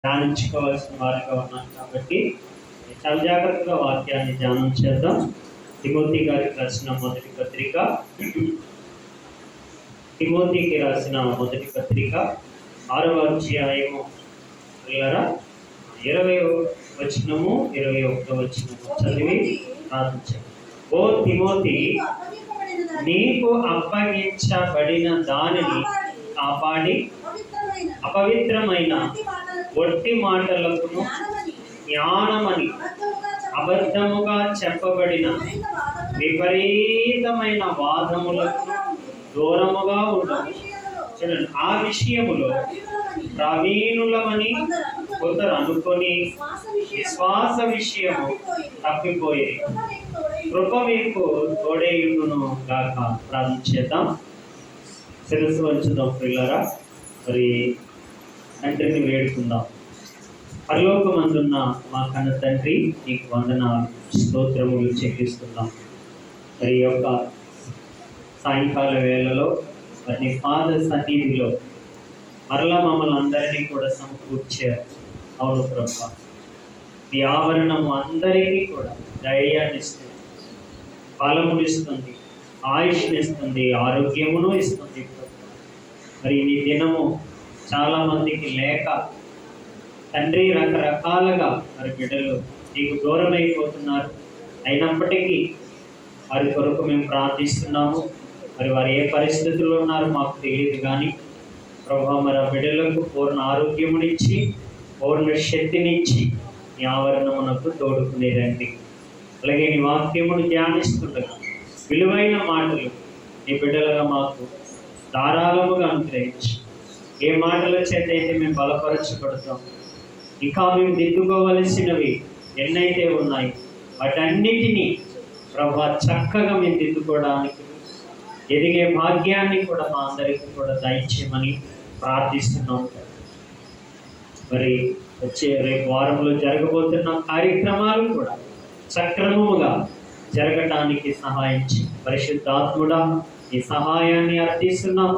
ధ్యానించుకోవాల్సిన వారిగా ఉన్నాం కాబట్టి చాలా జాగ్రత్తగా వాక్యాన్ని ధ్యానం చేద్దాం. తిమోతి గారికి రాసిన మొదటి పత్రిక, తిమోతికి రాసిన మొదటి పత్రిక 6వ అధ్యాయము 20వ వచనము 21వ వచనము చదివి ప్రార్థించండి. ఓ తిమోతి, నీకు అప్పగించబడిన దానిని కాపాడి అపవిత్రమైన ఒట్టి మాటలకును జ్ఞానమని అబద్ధముగా చెప్పబడిన విపరీతమైన వాదములకు దూరముగా ఉండవు. చూడండి, ఆ విషయములో ప్రవీణులమని కొందరు అనుకొని విశ్వాస విషయము తప్పిపోయి కృప మీకు తోడేయుడును గాక. ప్రార్థించేద్దాం. శిరస్సు వంచుదాం ప్రియులారా. మరి తండ్రిని వేడుకుందాం. పరలోకమందున్న మా కన్న తండ్రి, నీకు వందనాలు, స్తోత్రములు చెల్లిస్తున్నాం. మరి యొక్క సాయంకాల వేళలో మరి నీ పాద సన్నిధిలో మరలా మమ్మల్ని అందరినీ కూడా సమకూర్చారు. అవును ప్రభా, ఈ ఆవరణము అందరికీ కూడా ధైర్యాన్ని ఇస్తుంది, బలమునిస్తుంది, ఆయుష్నిస్తుంది, ఆరోగ్యమును ఇస్తుంది. మరి ఈ దినము చాలా మందికి లేక తండ్రి రకరకాలుగా మరి బిడ్డలు నీకు దూరం అయిపోతున్నారు. అయినప్పటికీ వారి కొరకు మేము ప్రార్థిస్తున్నాము. మరి వారు ఏ పరిస్థితుల్లో ఉన్నారో మాకు తెలియదు, కానీ ప్రభా మరి ఆ బిడ్డలకు పూర్ణ ఆరోగ్యమునిచ్చి పూర్ణ శక్తినిచ్చి నీ ఆవరణమునకు తోడుకునేదండి. అలాగే నీ వాక్యమును ధ్యానిస్తుండగా విలువైన మాటలు నీ బిడ్డలుగా మాకు ధారాళముగా అనుగ్రహించి, ఏ మాటల చేత అయితే మేము బలపరచబడతాం, ఇంకా మేము దిద్దుకోవలసినవి ఎన్నైతే ఉన్నాయి వాటన్నిటినీ ప్రభా చక్కగా మేము దిద్దుకోవడానికి ఎదిగే భాగ్యాన్ని కూడా మా అందరికీ కూడా దయచేయమని ప్రార్థిస్తున్నాం. మరి వచ్చే రేపు వారంలో జరగబోతున్న కార్యక్రమాలు కూడా సక్రమముగా జరగటానికి సహాయించి పరిశుద్ధాత్ముడా ఈ సహాయాన్ని అర్థిస్తున్నాం.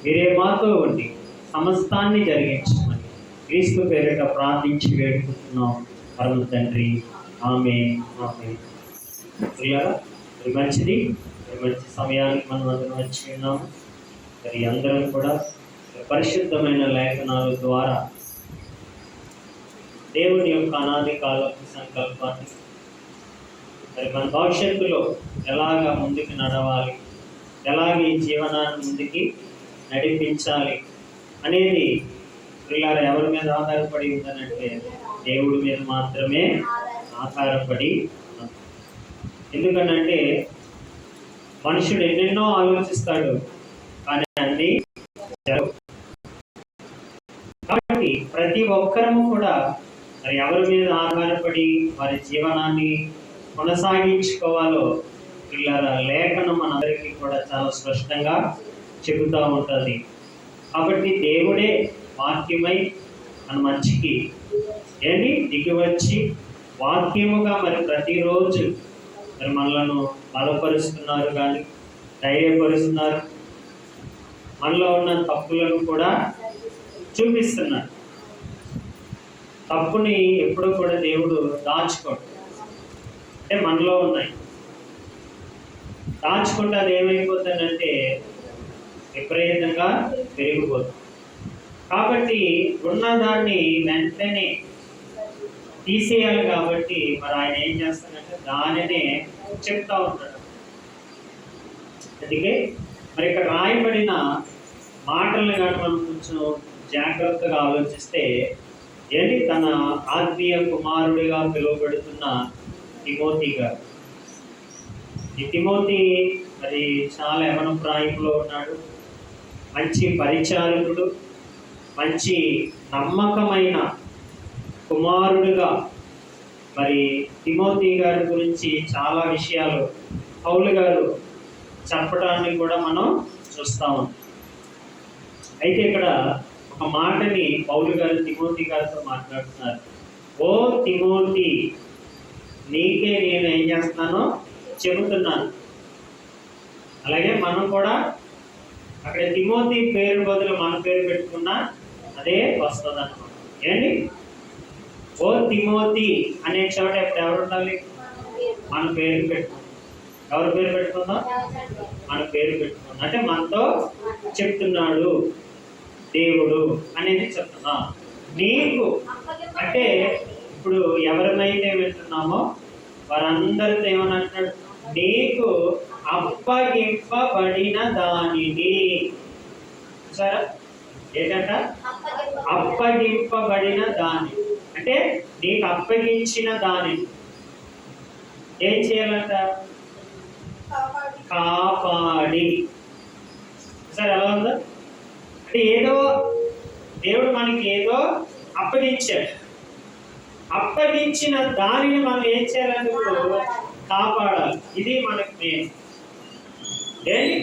మీరే మాతో ఉండి సమస్తాన్ని జరిగించమని క్రీస్తు పేరిట ప్రార్థించి వేడుకుంటున్నాం పరమ తండ్రి. ఆమేన్. ఆమేన్. మంచిది, మంచి సమయానికి మనం అందరం వచ్చి ఉన్నాము. మరి అందరం కూడా పరిశుద్ధమైన లేఖనాల ద్వారా దేవుని యొక్క అనాది కాలపు సంకల్పాన్ని మరి మన భవిష్యత్తులో ఎలాగా ముందుకు నడవాలి, ఎలాగ ఈ జీవనాన్ని ముందుకి నడిపించాలి అనేది పిల్లలు ఎవరి మీద ఆధారపడి ఉందనంటే దేవుడి మీద మాత్రమే ఆధారపడి ఉన్నాం. ఎందుకనంటే మనుషుడు ఎన్నెన్నో ఆలోచిస్తాడు, కానీ అన్ని జరగవు. కాబట్టి ప్రతి ఒక్కరము కూడా మరి ఎవరి మీద ఆధారపడి వారి జీవనాన్ని కొనసాగించుకోవాలో పిల్లల లేఖనం మనందరికీ కూడా చాలా స్పష్టంగా చెబుతూ ఉంటుంది. కాబట్టి దేవుడే వాక్యమై మన మంచికి దిగి వచ్చి వాక్యముగా మరి ప్రతిరోజు మరి మనలను బలపరుస్తున్నారు, కానీ ధైర్యపరుస్తున్నారు. మనలో ఉన్న తప్పులను కూడా చూపిస్తున్నారు. తప్పుని ఎప్పుడూ కూడా దేవుడు దాచుకోడు. అంటే మనలో ఉన్నాయి, దాచుకుంటే అది ఏమైపోతుందంటే విపరీతంగా పెరిగిపోతుంది. కాబట్టి ఉన్నదాన్ని వెంటనే తీసేయాలి. కాబట్టి మరి ఆయన ఏం చేస్తాడంటే దానినే చెప్తా ఉంటాడు. అందుకే మరి ఇక్కడ రాయబడిన మాటలను కానీ మనం కొంచెం జాగ్రత్తగా ఆలోచిస్తే తన ఆత్మీయ కుమారుడిగా పిలువబడుతున్న తిమోతి గారు. ఈ తిమోతి మరి చాలా యవన ప్రాయంలో ఉన్నాడు. మంచి పరిచారకుడు, మంచి నమ్మకమైన కుమారుడుగా మరి తిమోతి గారి గురించి చాలా విషయాలు పౌలు గారు చెప్పడాన్ని కూడా మనం చూస్తాము. అయితే ఇక్కడ ఒక మాటని పౌలు గారు తిమోతి గారితో మాట్లాడుతున్నారు. ఓ తిమోతి, నీకే నేను ఏం చేస్తున్నానో చెబుతున్నాను. అలాగే మనం కూడా అక్కడ తిమోతి పేరు బదులు మన పేరు పెట్టుకున్నా అదే వస్తుంది అన్నమాట. ఓ తిమోతి అనే చోట ఇప్పుడు ఎవరు ఉండాలి? మన పేరు పెట్టుకుందాం. ఎవరి పేరు పెట్టుకుందాం? మన పేరు పెట్టుకుందాం. అంటే మనతో చెప్తున్నాడు దేవుడు అనేది చెప్తున్నాం. నీకు అంటే ఇప్పుడు ఎవరినైతే వింటున్నామో వారందరితో ఏమని అంటున్నాడు? నీకు అప్పగింపబడిన దానిని. సరే ఏంటంట? అప్పగింపబడిన దాని అంటే నీకు అప్పగించిన దానిని ఏం చేయాలంట? కాపాడి. సరే ఎలా ఉందా? అంటే ఏదో దేవుడు మనకి ఏదో అప్పగించాడు. అప్పగించిన దానిని మనం ఏం చేయాలంటే ఇప్పుడు కాపాడాలి. ఇది మనకి మెయిన్. ఏంటి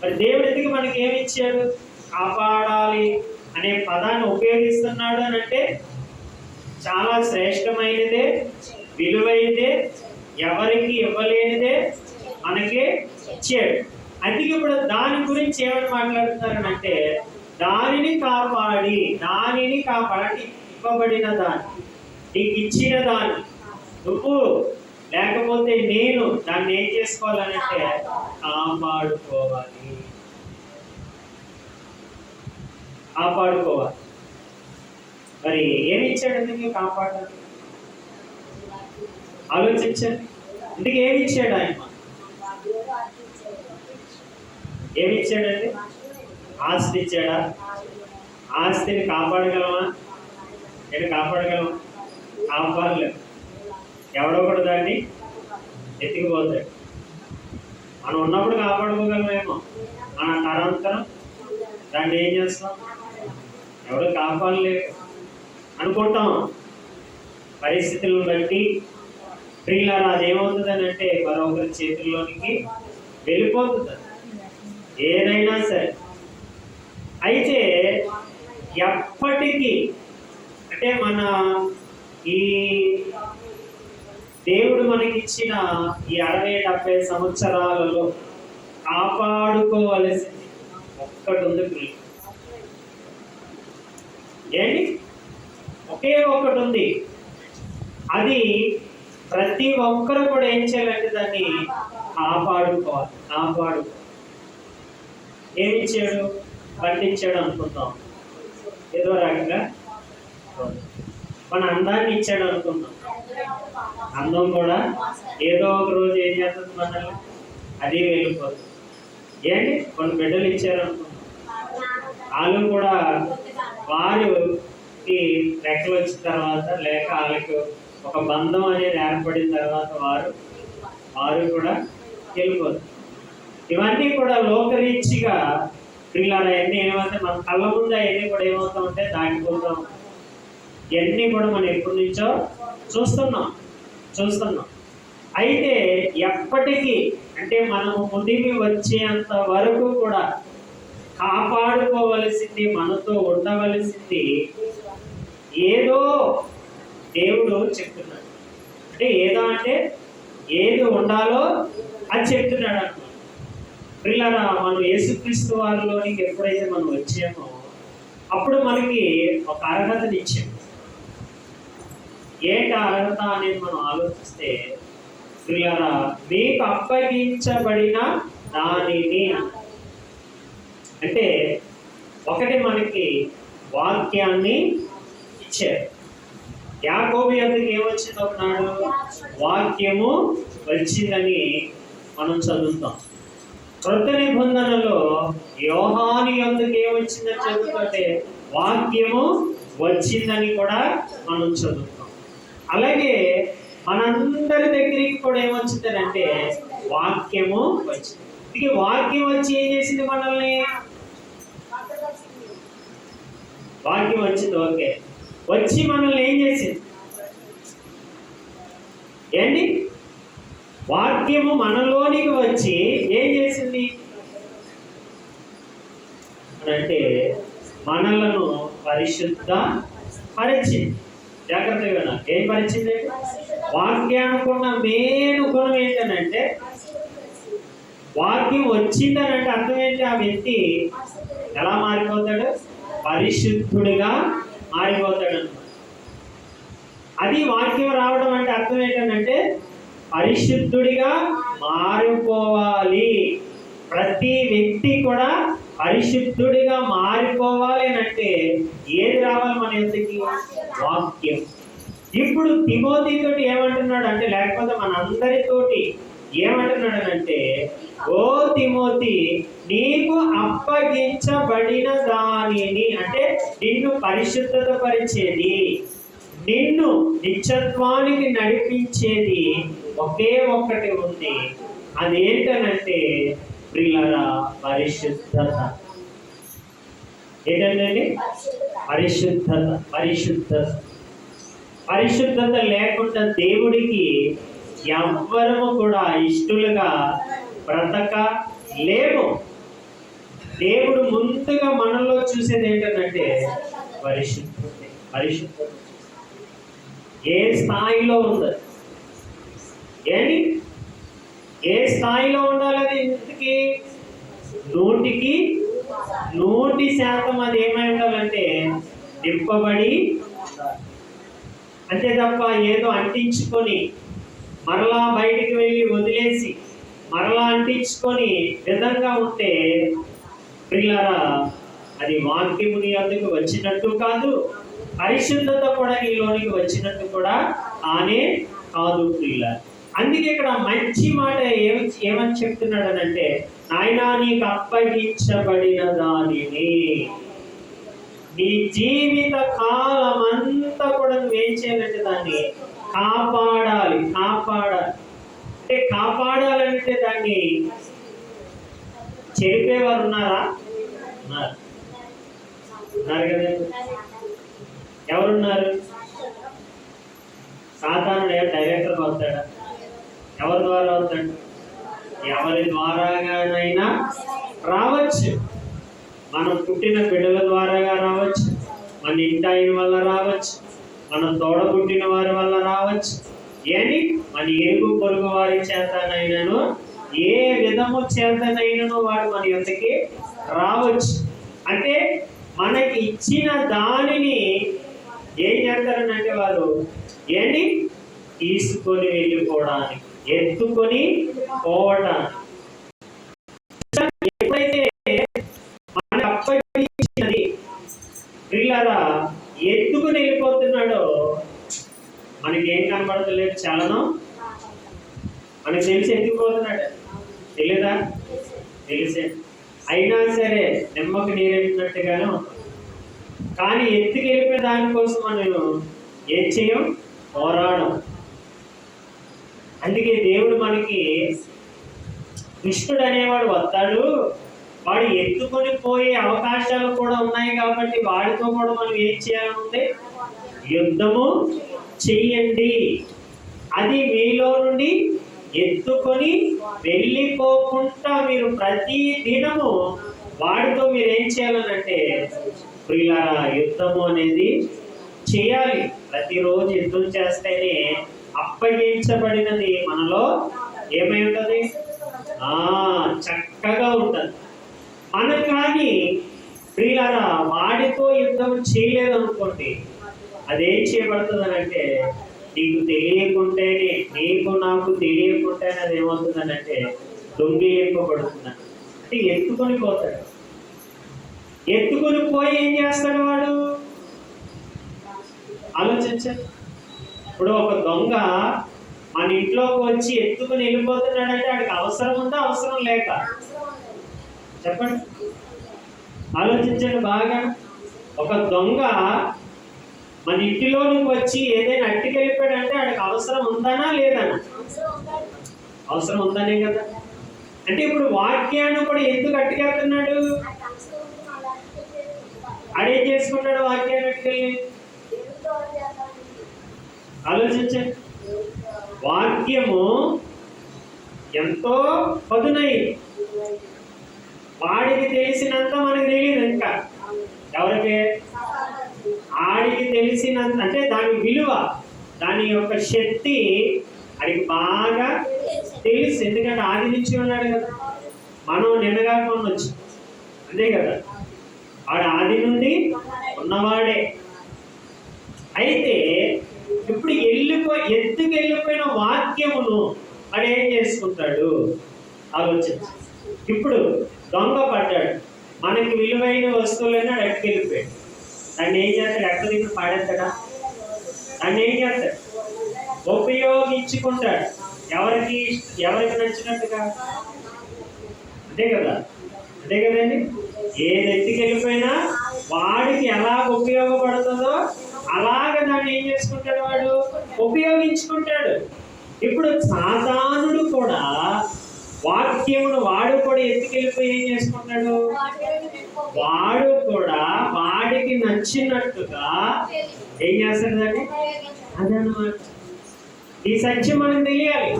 మరి దేవుడు ఎందుకు మనకి ఏమి ఇచ్చాడు? కాపాడాలి అనే పదాన్ని ఉపయోగిస్తున్నాడు అని అంటే చాలా శ్రేష్టమైనదే, విలువైనదే, ఎవరికి ఇవ్వలేనిదే మనకి ఇచ్చాడు. అందుకే ఇప్పుడు దాని గురించి ఏమని మాట్లాడుతున్నారనంటే దానిని కాపాడి ఇవ్వబడిన దాన్ని, నీకు ఇచ్చిన దాన్ని నువ్వు లేకపోతే నేను దాన్ని ఏం చేసుకోవాలనంటే కాపాడుకోవాలి. మరి ఏమి ఇచ్చాడు అందుకే కాపాడాలి? ఆలోచించండి. అందుకే ఏమి ఇచ్చాడు ఆయన? ఏమి ఇచ్చాడండి? ఆస్తి ఇచ్చాడా? ఆస్తిని కాపాడగలమా? నేను కాపాడగలమా? కాపాడలేదు. ఎవడో కూడా దాన్ని ఎత్తుకుపోతాడు. మనం ఉన్నప్పుడు కాపాడుకోగలమేమో, మన తరంతరం దాన్ని ఏం చేస్తాం? ఎవరు కాపాడలేదు అనుకుంటాం. పరిస్థితులను బట్టి ప్రియులారా అదేమవుతుందని అంటే మరొకరి చేతుల్లోనికి వెళ్ళిపోతుంది ఏదైనా సరే. అయితే ఎప్పటికీ అంటే మన ఈ దేవుడు మనకిచ్చిన ఈ 60-70 సంవత్సరాలలో కాపాడుకోవలసింది ఒక్కటి ఉంది. ఏంటి? ఒకే ఒక్కటి ఉంది. అది ప్రతి ఒక్కరు కూడా ఏం చేయాలంటే దాన్ని కాపాడుకోవాలి. ఏమిచ్చాడు? పండించాడు అనుకుందాం. ఏదో రకంగా మన అందాన్ని ఇచ్చాడు అనుకుందాం. అందం కూడా ఏదో ఒక రోజు ఏం చేస్తుంది? మనల్ని అది వెళ్ళిపోతుంది. ఏంటి? కొన్ని బిడ్డలు ఇచ్చారు అనుకుందాం. వాళ్ళు కూడా వారికి రెక్కలు వచ్చిన తర్వాత లేక వాళ్ళకి ఒక బంధం అనేది ఏర్పడిన తర్వాత వారు కూడా వెళ్ళిపోతారు. ఇవన్నీ కూడా లోకరీత్యగా పిల్లలు అవన్నీ ఏమంటే మన కళ్ళ ముందు అవన్నీ కూడా ఏమవుతా ఉంటే దాటిపోతాం. ఇవన్నీ కూడా మనం ఎప్పటి నుంచో చూస్తున్నాం. అయితే ఎప్పటికీ అంటే మనం ముదిమి వచ్చేంత వరకు కూడా కాపాడుకోవలసింది, మనతో ఉండవలసింది ఏదో దేవుడు చెప్తున్నాడు. అంటే ఏదో అంటే ఏది ఉండాలో అది చెప్తున్నాడు అన్నమాట. పిల్లరా మనం యేసుక్రీస్తు వారిలోనికి ఎప్పుడైతే మనం వచ్చామో అప్పుడు మనకి ఒక అర్హతని ఇచ్చాము. ఏంటి అర్హత అనేది మనం ఆలోచిస్తే పిల్లరా మీకు అప్పగించబడిన దానిని అంటే ఒకటి మనకి వాక్యాన్ని ఇచ్చారు. యాకోబు యొద్దకు ఏమొచ్చింది? ఒకనాడు వాక్యము వచ్చిందని మనం చదువుతాం. క్రొత్త నిబంధనలో యోహాను యొద్దకు ఏమొచ్చిందని చదువుతుంటే వాక్యము వచ్చిందని కూడా మనం చదువుతాం. అలాగే మనందరి దగ్గరికి కూడా ఏమొచ్చిందంటే వాక్యము వచ్చింది. ఇది వాక్యం వచ్చి ఏం చేసింది? మనల్ని వాక్యం వచ్చింది. ఓకే, వచ్చి మనల్ని ఏం చేసింది? ఏంటి? వాక్యము మనలోనికి వచ్చి ఏం చేసింది అంటే మనలను పరిశుద్ధ పరిచింది. జాగ్రత్తగా ఏం పరిచింది? వాక్యానుకున్న మెయిన్ గుణం ఏంటంటే వాక్యం వచ్చిందని అంటే అర్థం ఏంటి? ఆ వ్యక్తి ఎలా మారిపోతాడు? పరిశుద్ధుడిగా మారిపోతాడు అన్నమాట. అది వాక్యం రావడం అంటే అర్థం ఏంటంటే పరిశుద్ధుడిగా మారిపోవాలి. ప్రతి వ్యక్తి కూడా పరిశుద్ధుడిగా మారిపోవాలి అంటే ఏది రావాలి మన ఎందుకు? వాక్యం. ఇప్పుడు తిమోతితోటి ఏమంటున్నాడు అంటే, లేకపోతే మన అందరితోటి ఏమంటున్నాడనంటే, ఓ తిమోతి, నీకు అప్పగించబడిన దానిని, అంటే నిన్ను పరిశుద్ధత పరిచేది, నిన్ను నిత్యత్వానికి నడిపించేది ఒకే ఒక్కటి ఉంది. అదేంటనంటే ప్రియులారా, పరిశుద్ధత. ఏంటంటే పరిశుద్ధత. పరిశుద్ధత పరిశుద్ధత లేకుండా దేవుడికి ఎవ్వరము కూడా ఇష్టలుగా బ్రతకలేము. దేవుడు ముందుగా మనలో చూసేది ఏంటంటే పరిశుద్ధత. పరిశుద్ధత ఏ స్థాయిలో ఉంది, ఏంటి ఏ స్థాయిలో ఉండాలి? అది ఇంతకి 100% అది ఏమై ఉండాలంటే నింపబడి, అంతే తప్ప ఏదో అంటించుకొని మరలా బయటికి వెళ్ళి వదిలేసి మరలా అంటించుకొని విధంగా ఉంటే ప్రియులారా, అది వాక్యముని అందుకు వచ్చినట్టు కాదు, పరిశుద్ధత కూడా నీలోనికి వచ్చినట్టు కూడా ఆనే కాదు ప్రియులారా. అందుకే ఇక్కడ మంచి మాట ఏమని చెప్తున్నాడనంటే, నాయనా నీకు అప్పగించబడిన దానిని నీ జీవిత కాలం అంతా కూడా నువ్వేం చేయాలంటే దాన్ని కాపాడాలి. అంటే కాపాడాలంటే దాన్ని చెరిపేవారు ఉన్నారా? ఉన్నారు కదా. ఎవరున్నారు? సాధారణ డైరెక్టర్ అవుతాడా? ఎవరి ద్వారా అవుతాడు? ఎవరి ద్వారాగానైనా రావచ్చు. మనం పుట్టిన బిడ్డల ద్వారాగా రావచ్చు, మన ఇంటి ఆయన వల్ల రావచ్చు, మన తోడ పుట్టిన వారి వల్ల రావచ్చు, ఏని మన ఏగు పొరుగు వారి చేతనైనాను, ఏ విధము చేతనైనాను వాడు మన యొద్దకి రావచ్చు. అంటే మనకి ఇచ్చిన దానిని ఏం చేస్తారనంటే వారు ఏంటి తీసుకొని వెళ్ళిపోవడానికి, ఎత్తుకొని పోవడానికి. ఎప్పుడైతే మనకు అప్పగించినది ప్రియులారా ఎత్తుకుని వెళ్ళిపోతున్నాడో మనకేం కనపడతలేదు, చలనం. మనకు తెలిసి ఎత్తుకుపోతున్నాడు, తెలీదా? తెలిసే. అయినా సరే నిమ్మకు నీరెట్టినట్టుగానే ఉంటుంది. కానీ ఎత్తుకు వెళ్ళిపోయిన దానికోసం మనం ఏం చేయం? పోరాడం. అందుకే దేవుడు మనకి కృష్ణుడు అనేవాడు వస్తాడు, వాడు ఎత్తుకొని పోయే అవకాశాలు కూడా ఉన్నాయి కాబట్టి వాడితో కూడా మనం ఏం చేయాలంటే యుద్ధము చెయ్యండి. అది మీలో నుండి ఎత్తుకొని వెళ్ళిపోకుండా మీరు ప్రతి దినము వాడితో మీరు ఏం చేయాలనంటే ప్రియులారా యుద్ధము అనేది చేయాలి. ప్రతిరోజు యుద్ధం చేస్తేనే అప్పగించబడినది మనలో ఏమై ఉంటుంది? చక్కగా ఉంటుంది. మనం కానీ ప్రియులారా వాడితో యుద్ధం చేయలేదు అనుకోండి, అదేం చేయబడుతుంది అంటే నీకు తెలియకుంటేనే, నీకు నాకు తెలియకుంటేనే అది ఏమవుతుందనంటే దొంగిలింపబడుతుందని. అంటే ఎత్తుకొని పోతాడు. ఎత్తుకొని పోయి ఏం చేస్తాడు వాడు? ఆలోచించండి. ఇప్పుడు ఒక దొంగ మన ఇంట్లోకి వచ్చి ఎత్తుకుని వెళ్ళిపోతున్నాడంటే వాడికి అవసరం ఉందా, అవసరం లేక? చెప్పండి, ఆలోచించండి బాగా. ఒక దొంగ మన ఇంటిలోనికి వచ్చి ఏదైనా అట్టుకెళ్ళిపోయాడంటే వాడికి అవసరం ఉందనా లేదనా? అవసరం ఉందనే కదా. అంటే ఇప్పుడు వాక్యాన్ని కూడా ఎందుకు అట్టుకెళ్తున్నాడు? అడేం చేసుకుంటాడు వాక్యాన్ని అట్టుకెళ్ళి? ఆలోచించండి. వాక్యము ఎంతో పదునైంది. వాడికి తెలిసినంత మనకు తెలియదు. ఇంకా ఎవరికి? ఆడికి తెలిసినంత, అంటే దాని విలువ, దాని యొక్క శక్తి ఆడికి బాగా తెలుసు. ఎందుకంటే ఆది నుంచి ఉన్నాడు కదా. మనం నిన్నగా కొనొచ్చు, అంతే కదా. వాడు ఆది నుండి ఉన్నవాడే. అయితే ఇప్పుడు ఎత్తుకెళ్ళిపోయిన వాక్యమును వాడు ఏం చేసుకుంటాడు ఆలోచించు. ఇప్పుడు దొంగ పడ్డాడు, మనకి విలువైన వస్తువులైనా ఎట్టుకెళ్ళిపోయాడు. దాన్ని ఏం చేస్తాడు? ఎక్కడ దగ్గర పాడేస్తాడా? దాన్ని ఏం చేస్తాడు? ఉపయోగించుకుంటాడు. ఎవరికి నచ్చినట్టుగా. అంతే కదండి. ఏది ఎత్తుకెళ్ళిపోయినా వాడికి ఎలా ఉపయోగపడుతుందో అలాగ దాన్ని ఏం చేసుకుంటాడు? వాడు ఉపయోగించుకుంటాడు. ఇప్పుడు సాతానుడు కూడా వాక్యమును వాడు కూడా ఎత్తుకెళ్ళిపోయి ఏం చేసుకుంటాడు? వాడు కూడా వాడికి నచ్చినట్టుగా ఏం చేస్తాడు దాన్ని? అదనమాట. ఈ సత్యం మనకు తెలియాలి.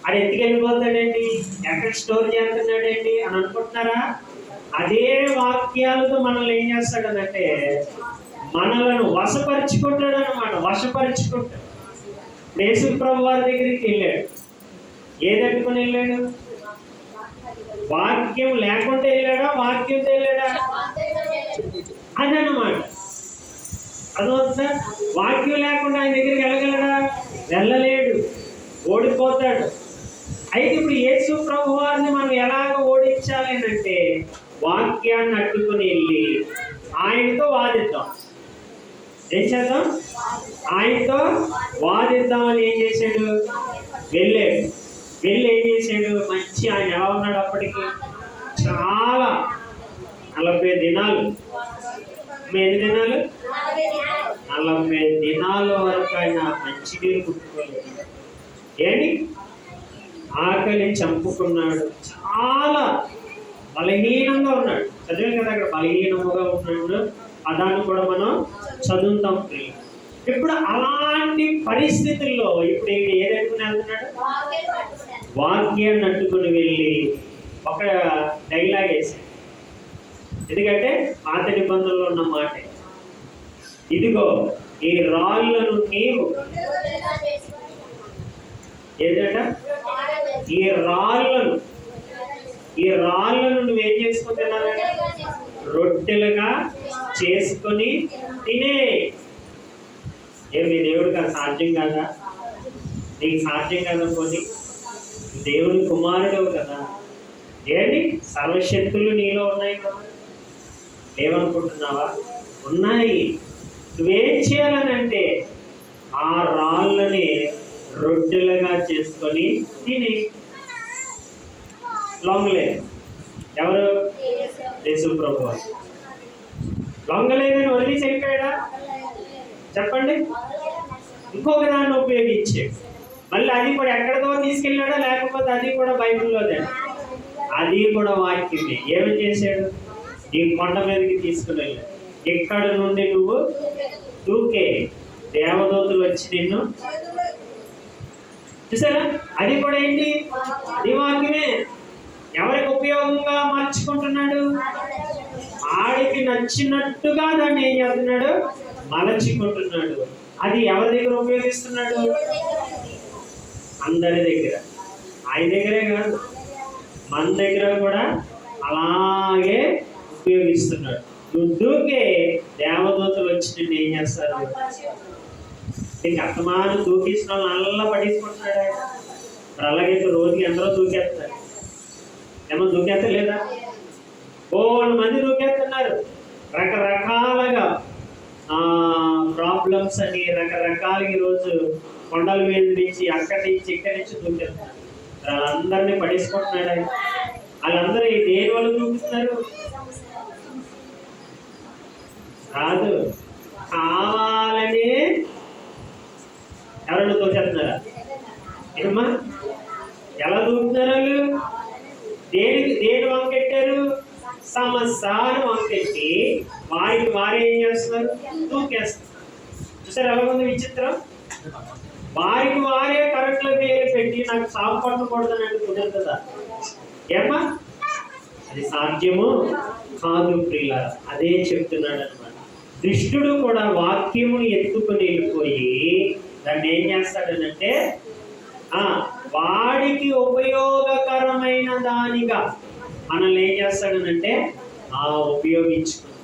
అది ఎత్తుకెళ్ళిపోతాడండి, ఎక్కడ స్టోర్ చేస్తున్నాడండి అని అనుకుంటున్నారా? అదే వాక్యాలతో మనల్ని ఏం చేస్తాడనంటే మనలను వశపరుచుకుంటాడు అనమాట. వశపరుచుకుంటాడు. యేసు ప్రభు వారి దగ్గరికి వెళ్ళాడు. ఏదట్టుకుని వెళ్ళాడు? వాక్యం లేకుండా వెళ్ళాడా? వాక్యంతో వెళ్ళాడా? అదనమాట. అదవుతుందా? వాక్యం లేకుండా ఆయన దగ్గరికి వెళ్ళగలడా? వెళ్ళలేడు, ఓడిపోతాడు. అయితే ఇప్పుడు యేసు ప్రభు వారిని మనం ఎలాగ ఓడించాలి అంటే వాక్యాన్ని అడ్డుకుని వెళ్ళి ఆయనతో వాదిద్దాం. ఏం చేద్దాం? ఆయనతో వాదిద్దామని ఏం చేశాడు? వెళ్ళాడు. వెళ్ళి ఏం చేశాడు? మంచి ఆయన ఎలా ఉన్నాడు అప్పటికి? చాలా 40 దినాలు. ఎన్ని దినాలు? 40 దినాల వరకు ఆయన మంచి నీరు పుట్టుకోలేదు. ఏంటి? ఆకలి చంపుకున్నాడు. చాలా బలహీనంగా ఉన్నాడు. చదివాం కదా అక్కడ బలహీనముగా ఉన్నాడు. అదాన్ని కూడా మనం చదువుతాం. ఇప్పుడు అలాంటి పరిస్థితుల్లో ఇప్పుడు ఏదనుకుని వెళ్తున్నాడు? వాక్యాన్ని అట్టుకుని వెళ్ళి ఒక డైలాగ్ వేసాడు. ఎందుకంటే పాత నిబంధనలో ఉన్న మాట, ఇదిగో ఈ రాళ్లను నీవు ఏదట ఈ రాళ్లను నువ్వేం చేసుకుంటున్నావు? రొట్టెలుగా చేసుకొని తినే. ఏమి దేవుడికి అది సాధ్యం కాదా? నీకు సాధ్యం కదా? పోనీ దేవుని కుమారుడు కదా. ఏంటి? సర్వశక్తులు నీలో ఉన్నాయి కదా. ఏమనుకుంటున్నావా? ఉన్నాయి. నువ్వేం చేయాలనంటే ఆ రాళ్ళని రొట్టెలుగా చేసుకొని తిని. లొంగలేదు. ఎవరు? యేసు ప్రభు. లొంగలేదని వదిలేసి వెళ్ళిపోయాడా? చెప్పండి. ఇంకొక దాన్ని ఉపయోగించాడు. మళ్ళీ అది కూడా ఎక్కడికో తీసుకెళ్ళాడా? లేకపోతే అది కూడా బైబిల్లోదే. అది కూడా వాక్యమే. ఏమి చేశాడు? ఈ కొండ మీదకి తీసుకుని వెళ్ళాడు. ఇక్కడ నుండి నువ్వు దూకే, దేవదూతలు వచ్చి నిన్ను చూసారా? అది కూడా ఏంటి? అది వాక్యమే. ఎవరికి ఉపయోగంగా మార్చుకుంటున్నాడు? ఆడికి నచ్చినట్టుగా దాన్ని ఏం చేస్తున్నాడు? మలచుకుంటున్నాడు. అది ఎవరి దగ్గర ఉపయోగిస్తున్నాడు? అందరి దగ్గర. ఆయన దగ్గరే కాదు, మన దగ్గర కూడా అలాగే ఉపయోగిస్తున్నాడు. నువ్వు దూకే, దేవదూతలు వచ్చి నిన్ను ఏం చేస్తారు? నీకు అర్థమానం దూకిస్తున్న వాళ్ళు నల్ల పట్టించుకుంటున్నాడు ఆయన. మరి అలాగైతే రోజుకి ఎందరో దూకేస్తారు. ఏమో దూకేస్తా లేదా? 3 మంది దూకేస్తున్నారు. రకరకాలుగా ప్రాబ్లమ్స్ అని రకరకాలుగా ఈరోజు కొండల మీద నుంచి అక్కడి నుంచి ఇక్కడి నుంచి దూకేస్తున్నారు. వాళ్ళందరినీ పట్టించుకుంటున్నాడు ఆయన. వాళ్ళందరూ దేని వల్ల దూకుతున్నారు? కాదు, కావాలని ఎవరైనా దూకేస్తున్నారా? ఏమా ఎలా దూకుతున్నారు వాళ్ళు? దేని వంకెట్టారు? సమస్యను వంకెట్టి వారు ఏం చేస్తున్నారు? దూకేస్తారు. చూసారు ఎలా ఉంది విచిత్రం? వారికి వారే కరెంట్లో వేలు పెట్టి నాకు సాగు పట్టకూడదని కుదురుతుందా? ఏమా అది సాధ్యము కాదు ప్రియులారా. అదే చెప్తున్నాడు అనమాట. దుష్టుడు కూడా వాక్యమును ఎత్తుకుని వెళ్ళిపోయి దాన్ని ఏం చేస్తాడనంటే వాడికి ఉపయోగకరమైన దానిగా మనల్ని ఏం చేస్తాడనంటే ఉపయోగించుకుంటాడు.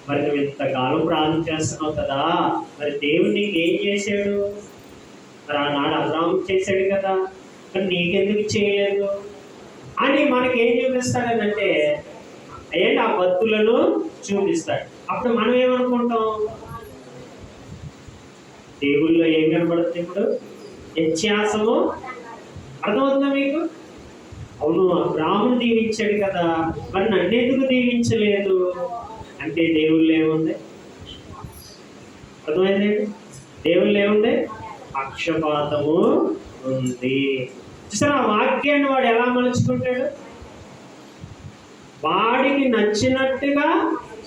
మరి నువ్వు ఇంతకాలం ప్రార్థన చేస్తున్నావు కదా, మరి దేవుడు నీకు ఏం చేశాడు? మరి ఆనాడు అబ్రాహాం చేశాడు కదా, మరి నీకెందుకు చేయలేదు అని మనకి ఏం చూపిస్తాడనంటే ఏంటి ఆ భక్తులను చూపిస్తాడు. అప్పుడు మనం ఏమనుకుంటాం? దేవుళ్ళలో ఏం కనబడుతుంది ఇప్పుడు? వ్యత్యాసము అర్థమవుతుందా మీకు? అవును, అబ్రాహామును దీవించాడు కదా, మరి నన్ను ఎందుకు దీవించలేదు అంటే దేవుళ్ళు ఏముంది? అర్థమైందండి? దేవుళ్ళు ఏముంది? పక్షపాతము ఉంది. చూసారా ఆ వాక్యాన్ని వాడు ఎలా మలుచుకుంటాడు? వాడికి నచ్చినట్టుగా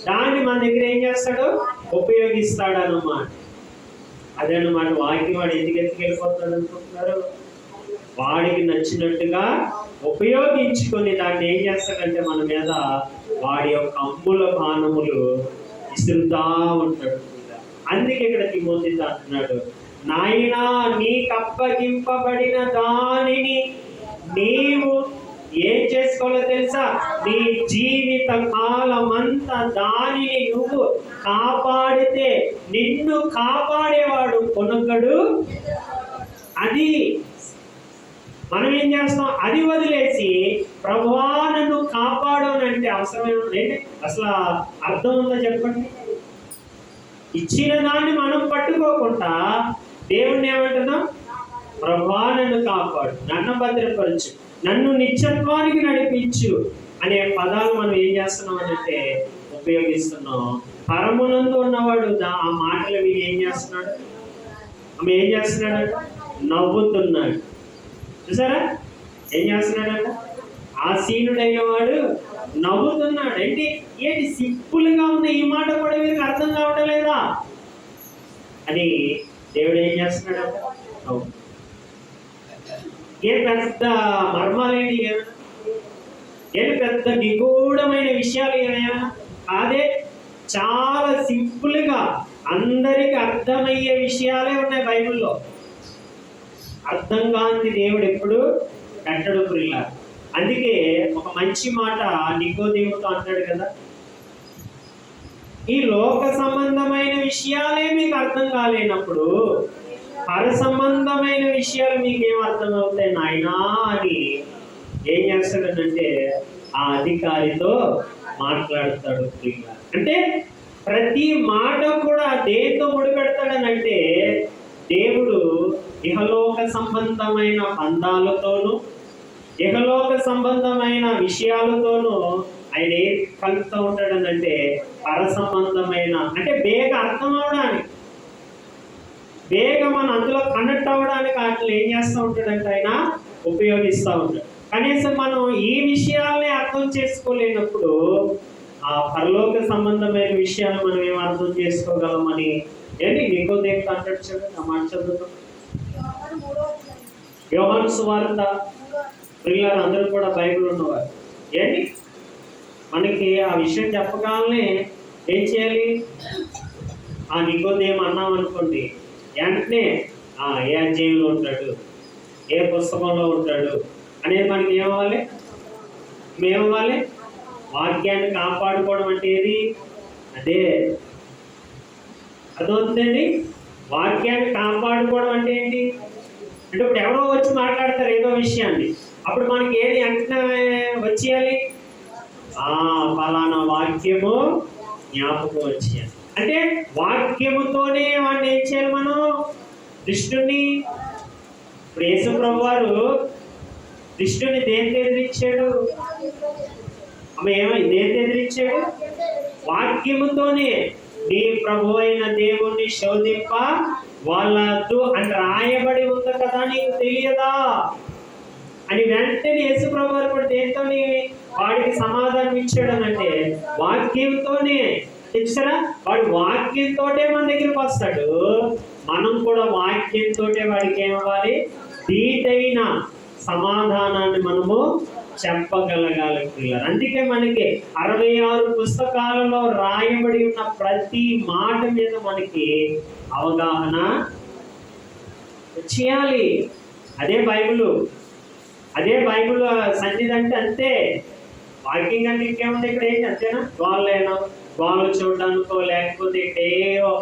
దాన్ని మన దగ్గర ఏం చేస్తాడు? ఉపయోగిస్తాడు అన్నమాట. అదన్నమాట వాక్యం. వాడు ఎందుకు ఎత్తుకెళ్ళిపోతాడు అనుకుంటున్నారు? వాడికి నచ్చినట్టుగా ఉపయోగించుకొని దాన్ని ఏం చేస్తాడంటే మన మీద వాడి యొక్క అమ్ముల బాణములు విసురుతా ఉంటాడు. అందుకే ఇక్కడ తిమోతితో అంటున్నాడు, నాయనా నీకు అప్పగింపబడిన దానిని నీవు ఏం చేసుకోవాలో తెలుసా? నీ జీవిత కాలమంతా దానిని నువ్వు కాపాడితే నిన్ను కాపాడేవాడు కొనుక్కడు. అది మనం ఏం చేస్తాం? అది వదిలేసి ప్రభువా నన్ను కాపాడనంటే అవసరమే? అసలు అర్థం ఉందో చెప్పండి? ఇచ్చిన దాన్ని మనం పట్టుకోకుండా దేవుణ్ణి ఏమంటున్నాం? ప్రభువా నన్ను కాపాడు, నన్ను భద్రపరచు, నన్ను నిత్యత్వానికి నడిపించు అనే పదాలు మనం ఏం చేస్తున్నాం అంటే ఉపయోగిస్తున్నాం. పరమునందు ఉన్నవాడు ఆ మాటలు మీరు ఏం చేస్తున్నాడు? ఆమె ఏం చేస్తున్నాడు? నవ్వుతున్నాడు. చూసారా ఏం చేస్తున్నాడంట? ఆసీనుడైన వాడు నవ్వుతున్నాడు. ఏంటి సింపుల్ గా ఉన్న ఈ మాట కూడా వీరికి అర్థం కావడం లేదా అని దేవుడు ఏం చేస్తున్నాడంట? నవ్వు. ఏ పెద్ద మర్మాలేంటి? ఏమి పెద్ద నిగూఢమైన విషయాలు ఏమైనా అదే చాలా సింపుల్ గా అందరికి అర్థమయ్యే విషయాలే ఉన్నాయి బైబిల్లో. అర్థం కాని దేవుడు ఎప్పుడు కట్టడు ప్రియుల. అందుకే ఒక మంచి మాట నికోదేముతో అంటాడు కదా, ఈ లోక సంబంధమైన విషయాలే మీకు అర్థం కాలేనప్పుడు పర సంబంధమైన విషయాలు మీకేం అర్థం అవుతాయి నాయనా అని ఏం చేస్తాడనంటే ఆ అధికారితో మాట్లాడతాడు ప్రియుల. అంటే ప్రతి మాట కూడా దేంతో ముడిపెడతాడనంటే దేవుడు ఇహలోక సంబంధమైన బంధాలతోనూ ఇహలోక సంబంధమైన విషయాలతోనూ ఆయన ఏం కలుపుతూ ఉంటాడనంటే పర సంబంధమైన, అంటే బేగ అర్థం అవడానికి, బేగ మనం అందులో కనెక్ట్ అవ్వడానికి అట్లా ఏం చేస్తూ ఉంటాడంటే ఆయన ఉపయోగిస్తూ ఉంటాడు. కనీసం మనం ఈ విషయాల్ని అర్థం చేసుకోలేనప్పుడు ఆ పరలోక సంబంధమైన విషయాలు మనం ఏం అర్థం చేసుకోగలమని ఏంటి నికోదేము అంటాడు. చూడండి ఆ మాట చదువుతాం. యోహాను సువార్త. పిల్లలు అందరూ కూడా బైబిల్ ఉన్నవారు. ఏంటి మనకి ఆ విషయం చెప్పగానే ఏం చేయాలి? ఆ నికోదేము అన్నాం అనుకోండి, వెంటనే ఏ అధ్యాయంలో ఉంటాడు, ఏ పుస్తకంలో ఉంటాడు అనేది మనకి ఏమవ్వాలి? మేమవ్వాలి వాక్యాన్ని కాపాడుకోవడం అంటే ఏది? అదే అర్థమవుతుందండి. వాక్యాన్ని కాపాడుకోవడం అంటే ఏంటి అంటే ఇప్పుడు ఎవరో వచ్చి మాట్లాడతారు ఏదో విషయాన్ని, అప్పుడు మనకి ఏది వెంటనే వచ్చేయాలి? ఫలానా వాక్యము జ్ఞాపకం వచ్చేయాలి. అంటే వాక్యముతోనే వాడిని ఏం చేయాలి మనం? కృష్ణుని. ఇప్పుడు యేసు ప్రభు వారు కృష్ణుని దేనికి ఎదిరించాడు? దేనికి ఎదిరించాడు? వాక్యముతోనే. నీ ప్రభు అయిన దేవుణ్ణి శోధింప వాళ్ళదు అని రాయబడి ఉంది కదా, నీకు తెలియదా అని వెంటనే యేసు ప్రభు వారు కూడా దేంతో వాడికి సమాధానం ఇచ్చాడు అంటే వాక్యంతోనే. చూసారా, వాడు వాక్యంతోటే మన దగ్గరికి వస్తాడు. మనం కూడా వాక్యంతో వాడికి ఏమవ్వాలి? దీటైన సమాధానాన్ని మనము చెప్పగలగాలి పిల్లలు. అందుకే మనకి 66 పుస్తకాలలో రాయబడి ఉన్న ప్రతి మాట మీద మనకి అవగాహన చేయాలి. అదే బైబిల్. అదే బైబిల్ సన్నిధి అంటే అంతే. వాకింగ్ అంటే ఇంకేముంది ఇక్కడ ఏంటి అంతేనా? గోళ్ళైనా గోళ్ళు చూడడానికో లేకపోతే ఇక్కడ ఏవో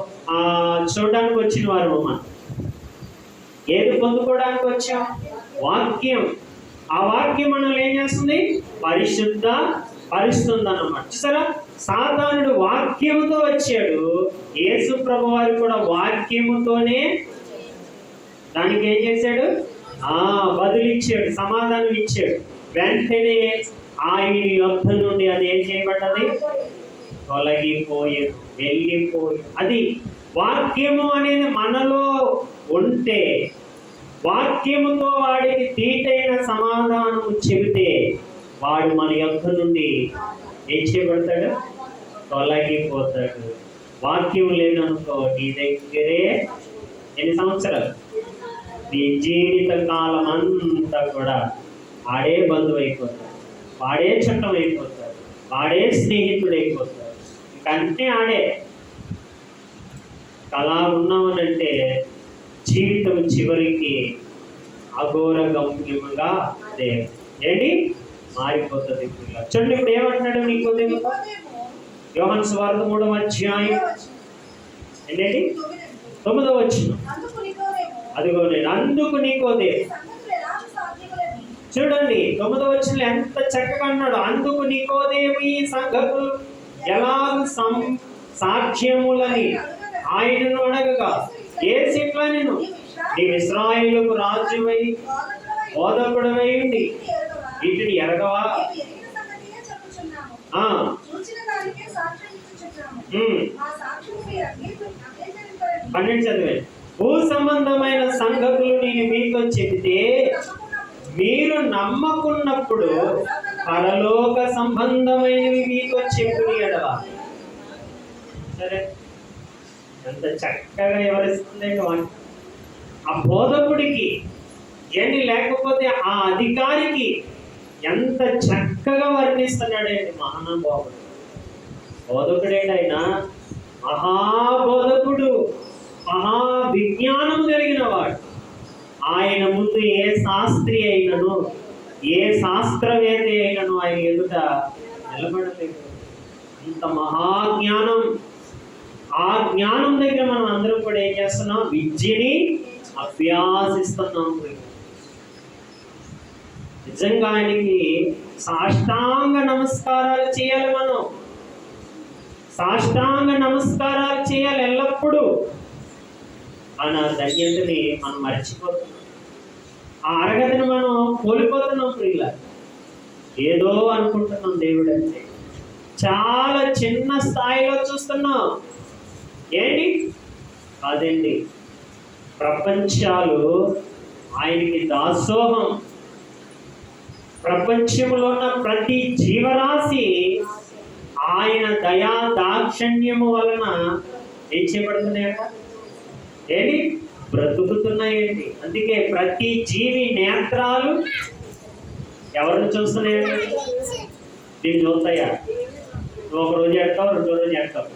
చూడడానికి వచ్చిన వారు మనం ఏది పొందుకోవడానికి వచ్చాం? వాక్యం. ఆ వాక్యం మనల్ని ఏం చేస్తుంది? పరిశుద్ధపరుస్తుంది అన్నమాట. చూసారా, సాతానుడు వాక్యముతో వచ్చాడు, యేసు ప్రభు వారు కూడా వాక్యముతోనే దానికి ఏం చేశాడు? బదులిచ్చాడు, సమాధానం ఇచ్చాడు. వెంటనే ఆయన యొద్ద నుండి అది ఏం చేయబడ్డది? తొలగిపోయి వెళ్ళిపోయి. అది వాక్యము అనేది మనలో ఉంటే, వాక్యముతో వాడికి తీటైన సమాధానం చెబితే వాడు మన యొద్ద నుండి ఏం చేయబడతాడు? తొలగిపోతాడు. వాక్యం లేదనుకో, నీ దగ్గరే ఎన్ని సంవత్సరాలు? నీ జీవిత కాలం అంతా కూడా వాడే బంధువు అయిపోతాడు, వాడే చుట్టం అయిపోతాడు, వాడే స్నేహితుడు అయిపోతాడు, ఇంకంటే ఆడే. అలా ఉన్నామనంటే జీవితం చివరికి అఘోర గమ్యంగా అదే ఏంటి మారిపోతుంది. చూడండి, ఇప్పుడు ఏమంటున్నాడు నికోదేము? యోహాను సువార్త 3వ అధ్యాయం ఏంటి 9వ వచనం. అదిగో నేను అందుకు నికోదేము. చూడండి 9వ వచనంలో ఎంత చక్కగా అన్నాడు. అందుకు నికోదేము ఈ సంగతులు ఎలాగూ సాక్ష్యములని ఆయనను అడగగా, యేసు ఇట్లా నేను నీవు ఇశ్రాయేలుకు రాజువై బోధకుడవై ఉండి వీటిని ఎరగవా? 12 చదివే. భూ సంబంధమైన సంగతులు నేను మీతో చెబితే మీరు నమ్మకున్నప్పుడు పరలోక సంబంధమైనవి మీతో చెప్పుని ఎడలా. సరే, ఎంత చక్కగా వివరిస్తుందండి వాటి. ఆ బోధకుడికి ఏంటి, లేకపోతే ఆ అధికారికి ఎంత చక్కగా వర్ణిస్తున్నాడండి మహానుభావుడు. బోధకుడేంటి? మహాబోధకుడు, మహావిజ్ఞానం కలిగిన వాడు. ఆయన ముందు ఏ శాస్త్రి అయినను, ఏ శాస్త్రవేత్త అయినను ఆయన ఎదుట నిలబడలేదు. అంత మహాజ్ఞానం. ఆ జ్ఞానం దగ్గర మనం అందరం కూడా ఏం చేస్తున్నాం? విద్యని అభ్యాసిస్తున్నాం. నిజంగా ఆయనకి సాష్టాంగ నమస్కారాలు చేయాలి. మనం సాష్టాంగ నమస్కారాలు చేయాలి ఎల్లప్పుడూ. మన ధన్యతని మనం మర్చిపోతున్నాం, ఆ అర్హతని మనం కోల్పోతున్నాం. ప్రియుల, ఏదో అనుకుంటున్నాం దేవుడు అంటే, చాలా చిన్న స్థాయిలో చూస్తున్నాం. ఏంటి కాదండి, ప్రపంచాలు ఆయనకి దాసోహం. ప్రపంచంలో ఉన్న ప్రతి జీవరాశి ఆయన దయా దాక్షణ్యము వలన ఏం చేయబడుతున్నాయట? ఏంటి బ్రతుకుతున్నాయండి. అందుకే ప్రతి జీవి నేత్రాలు ఎవరిని చూస్తున్నాయండి? దీన్ని చూస్తాయా? నువ్వు ఒక రోజు ఎడతావు, 2వ రోజు ఎడతావు.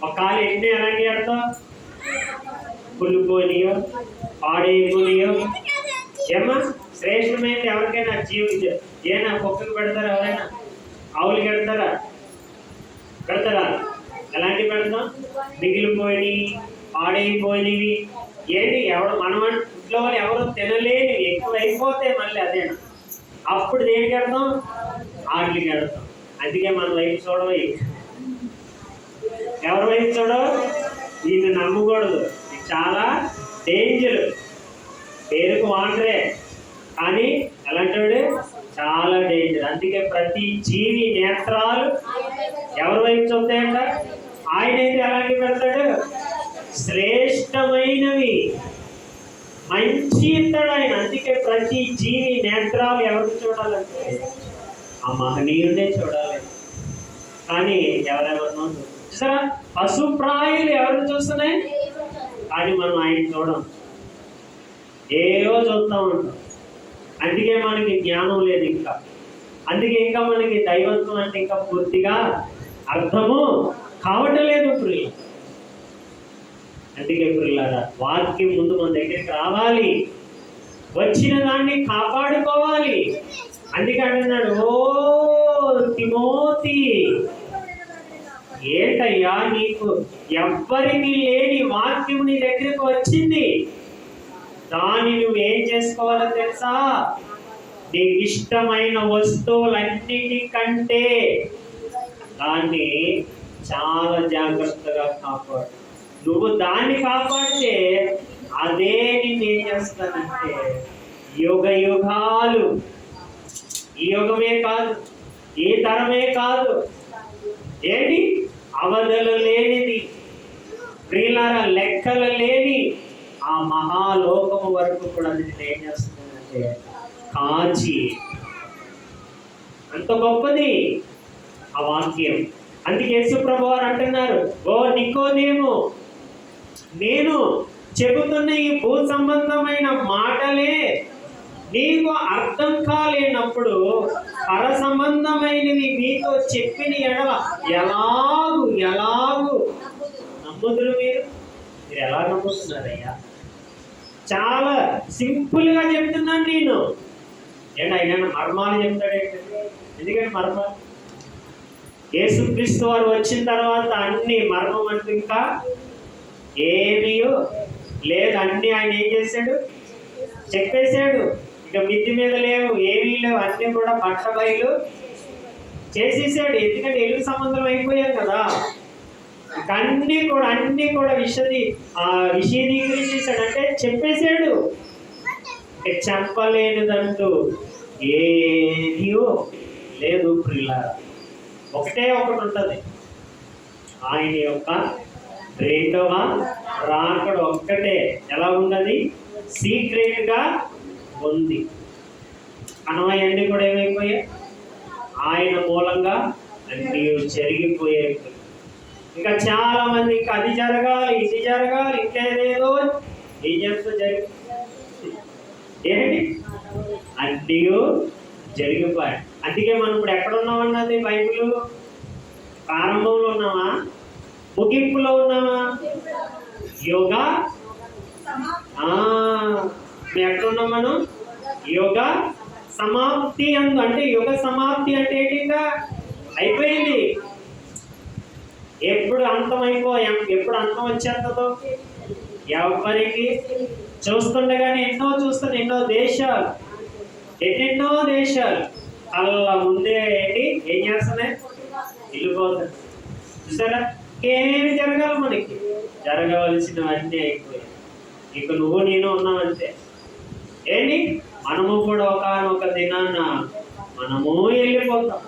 ఒక కాలు ఎన్ని ఎలాంటి ఎడతావు? కుళ్ళిపోయినాయో, పాడైపోయినాయో. ఏమా శ్రేష్టమైనది ఎవరికైనా జీవితం ఏనా? కుక్కకి పెడతారా? ఎవరైనా ఆవులకి పెడతారా? ఎలాంటివి పెడతాం? మిగిలిపోయినవి, పాడైపోయినవి. ఏంటి ఎవరు మనం ఇంట్లో వాళ్ళు ఎవరు తినలేని ఎక్కువ అయిపోతే మళ్ళీ అదేనా, అప్పుడు దేనికి పెడతాం? వాటికి పెడతాం. అందుకే మన వైపు చూడవు, ఎవరి వైపు చూడవు. దీన్ని నమ్మకూడదు, ఇది చాలా డేంజర్. పేరుకు వాంటరే కానీ ఎలాంటి చాలా డేంజర్. అందుకే ప్రతి జీవి నేత్రాలు ఎవరి వైపు చూస్తాయంట? ఆయన అయితే ఎలాంటివి పెడతాడు? శ్రేష్టమైనవి, మంచి ఇస్తాడు ఆయన. అందుకే ప్రతి జీవి నేత్రాలు ఎవరికి చూడాలంటే ఆ మహనీయుడే చూడాలి. కానీ ఎవరెవరినో చూసారా? పశుప్రాయులు ఎవరిని చూస్తున్నాయి కానీ మనం ఆయన చూడం, ఏదో చూస్తూ ఉంటాం. అందుకే మనకి జ్ఞానం లేదు ఇంకా. అందుకే ఇంకా మనకి దైవత్వం అంటే ఇంకా పూర్తిగా అర్థము కావటం లేదు ప్రియుల. అందుకే ప్రియులారా, వాక్యం ముందు మన దగ్గరికి రావాలి, వచ్చిన దాన్ని కాపాడుకోవాలి. అందుకే అంటున్నాడు, ఓ తిమోతి, ఏంటయ్యా నీకు ఎవ్వరికి లేని వాక్యం నీ దగ్గరకు వచ్చింది, దాన్ని నువ్వేం చేసుకోవాలో తెలుసా? నీకు ఇష్టమైన వస్తువులన్నిటికంటే దాన్ని చాలా జాగ్రత్తగా కాపాడు. నువ్వు దాన్ని కాపాడితే అదే నిన్ను ఏం చేస్తానంటే యుగ యుగాలు, ఈ యుగమే కాదు, ఈ తరమే కాదు, ఏంటి అవధులు లేనిది, ప్రియులారా లెక్కలు లేని ఆ మహాలోకము వరకు కూడా నిన్ను ఏం చేస్తుందంటే కాచి, అంత గొప్పది ఆ వాక్యం. అందుకే యేసు ప్రభువు వారు అంటున్నారు, ఓ నికోదేము, నేను చెబుతున్న ఈ భూ సంబంధమైన మాటలే నీకు అర్థం కాలేనప్పుడు పర సంబంధమైనవి మీతో చెప్పిన ఎడల ఎలాగు నమ్ముదురు? మీరు ఎలా నమ్ముతున్నారయ్యా? చాలా సింపుల్ గా చెప్తున్నాను నేను. ఏంటి ఆయన మర్మాలు చెప్తాడేంటి? ఎందుకంటే మర్మాలు యేసుక్రీస్తు వారు వచ్చిన తర్వాత అన్ని మర్మం అంటూ ఇంకా ఏమీ లేదు, అన్ని ఆయన ఏం చేశాడు? చెప్పేశాడు. ఇక మిద్ది మీద లేవు, ఏమీ లేవు, అన్ని కూడా బట్ట బయలు చేసేసాడు. ఎందుకంటే ఎలుగు సంబంధం అయిపోయాం కదా. అన్ని కూడా విషదీకరించేశాడు, అంటే చెప్పేశాడు. చెప్పలేనిదంటూ ఏమీ లేదు ప్రియులారా. ఒకటి ఉంటుంది, ఆయన యొక్క రెండవ రాకడ ఒక్కటే. ఎలా ఉన్నది? సీక్రెట్ గా ఉంది. అనవన్నీ కూడా ఏమైపోయాయి? ఆయన మూలంగా అన్నీ జరిగిపోయాయి. ఇంకా చాలా మంది ఇంకా అది జరగాలి, ఇది జరగాలి, ఇంకేదేదో ఏం చేస్తూ ఏంటి అన్నీ జరిగిపోయాయి. అందుకే మనం ఇప్పుడు ఎక్కడ ఉన్నామన్నది బైబిల్ ప్రారంభంలో ఉన్నామా, ముగింపులో ఉన్నామా? యోగ ఎక్కడున్నాం మనం? యోగ సమాప్తి అంటే యుగ సమాప్తి అంటే ఏంటిగా అయిపోయింది. ఎప్పుడు అంతం ఎప్పుడు అంతం వచ్చేస్తుందో ఎవరికి చూస్తుండగానే ఎన్నో దేశాలు అలా ముందే ఏంటి ఏం చేస్తున్నాయి? వెళ్ళిపోతుంది. చూసారా? ఏమేమి జరగాలి? మనకి జరగవలసినవన్నీ అయిపోయాయి. ఇక నువ్వు నేను ఉన్నావంటే ఏంటి, మనము కూడా ఒకానొక దినాన్న మనము వెళ్ళిపోతాం.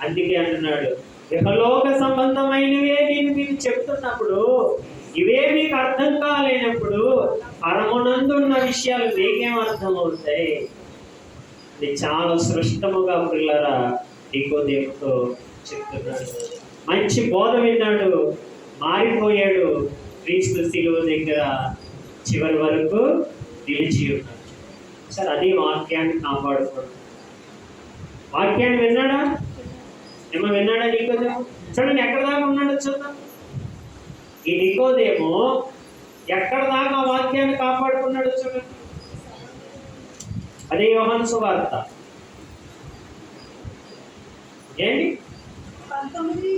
అందుకే అంటున్నాడు, ఇహలోక సంబంధమైనవే నేను మీకు చెప్తున్నప్పుడు, ఇవే మీకు అర్థం కాలేనప్పుడు పరమునందున్న విషయాలు మీకేం అర్థం అవుతాయి? ఇది చాలా స్పష్టముగా పిల్లరా నికోదేముతో చెప్తున్నాడు. మంచి బోధ విన్నాడు, మారిపోయాడు. క్రీస్తు శిలువ దగ్గర చివరి వరకు నిలిచి ఉన్నాడు. సరే, అది వాక్యాన్ని కాపాడుకోండి. వాక్యాన్ని విన్నాడా? విన్నాడా నికోదేము? చూడండి ఎక్కడ దాకా ఉన్నాడు చూద్దాం. ఈ నికోదేము ఎక్కడ దాకా వాక్యాన్ని కాపాడుకున్నాడు చూడండి. అదే యోహాను సువార్త ఏంటి 19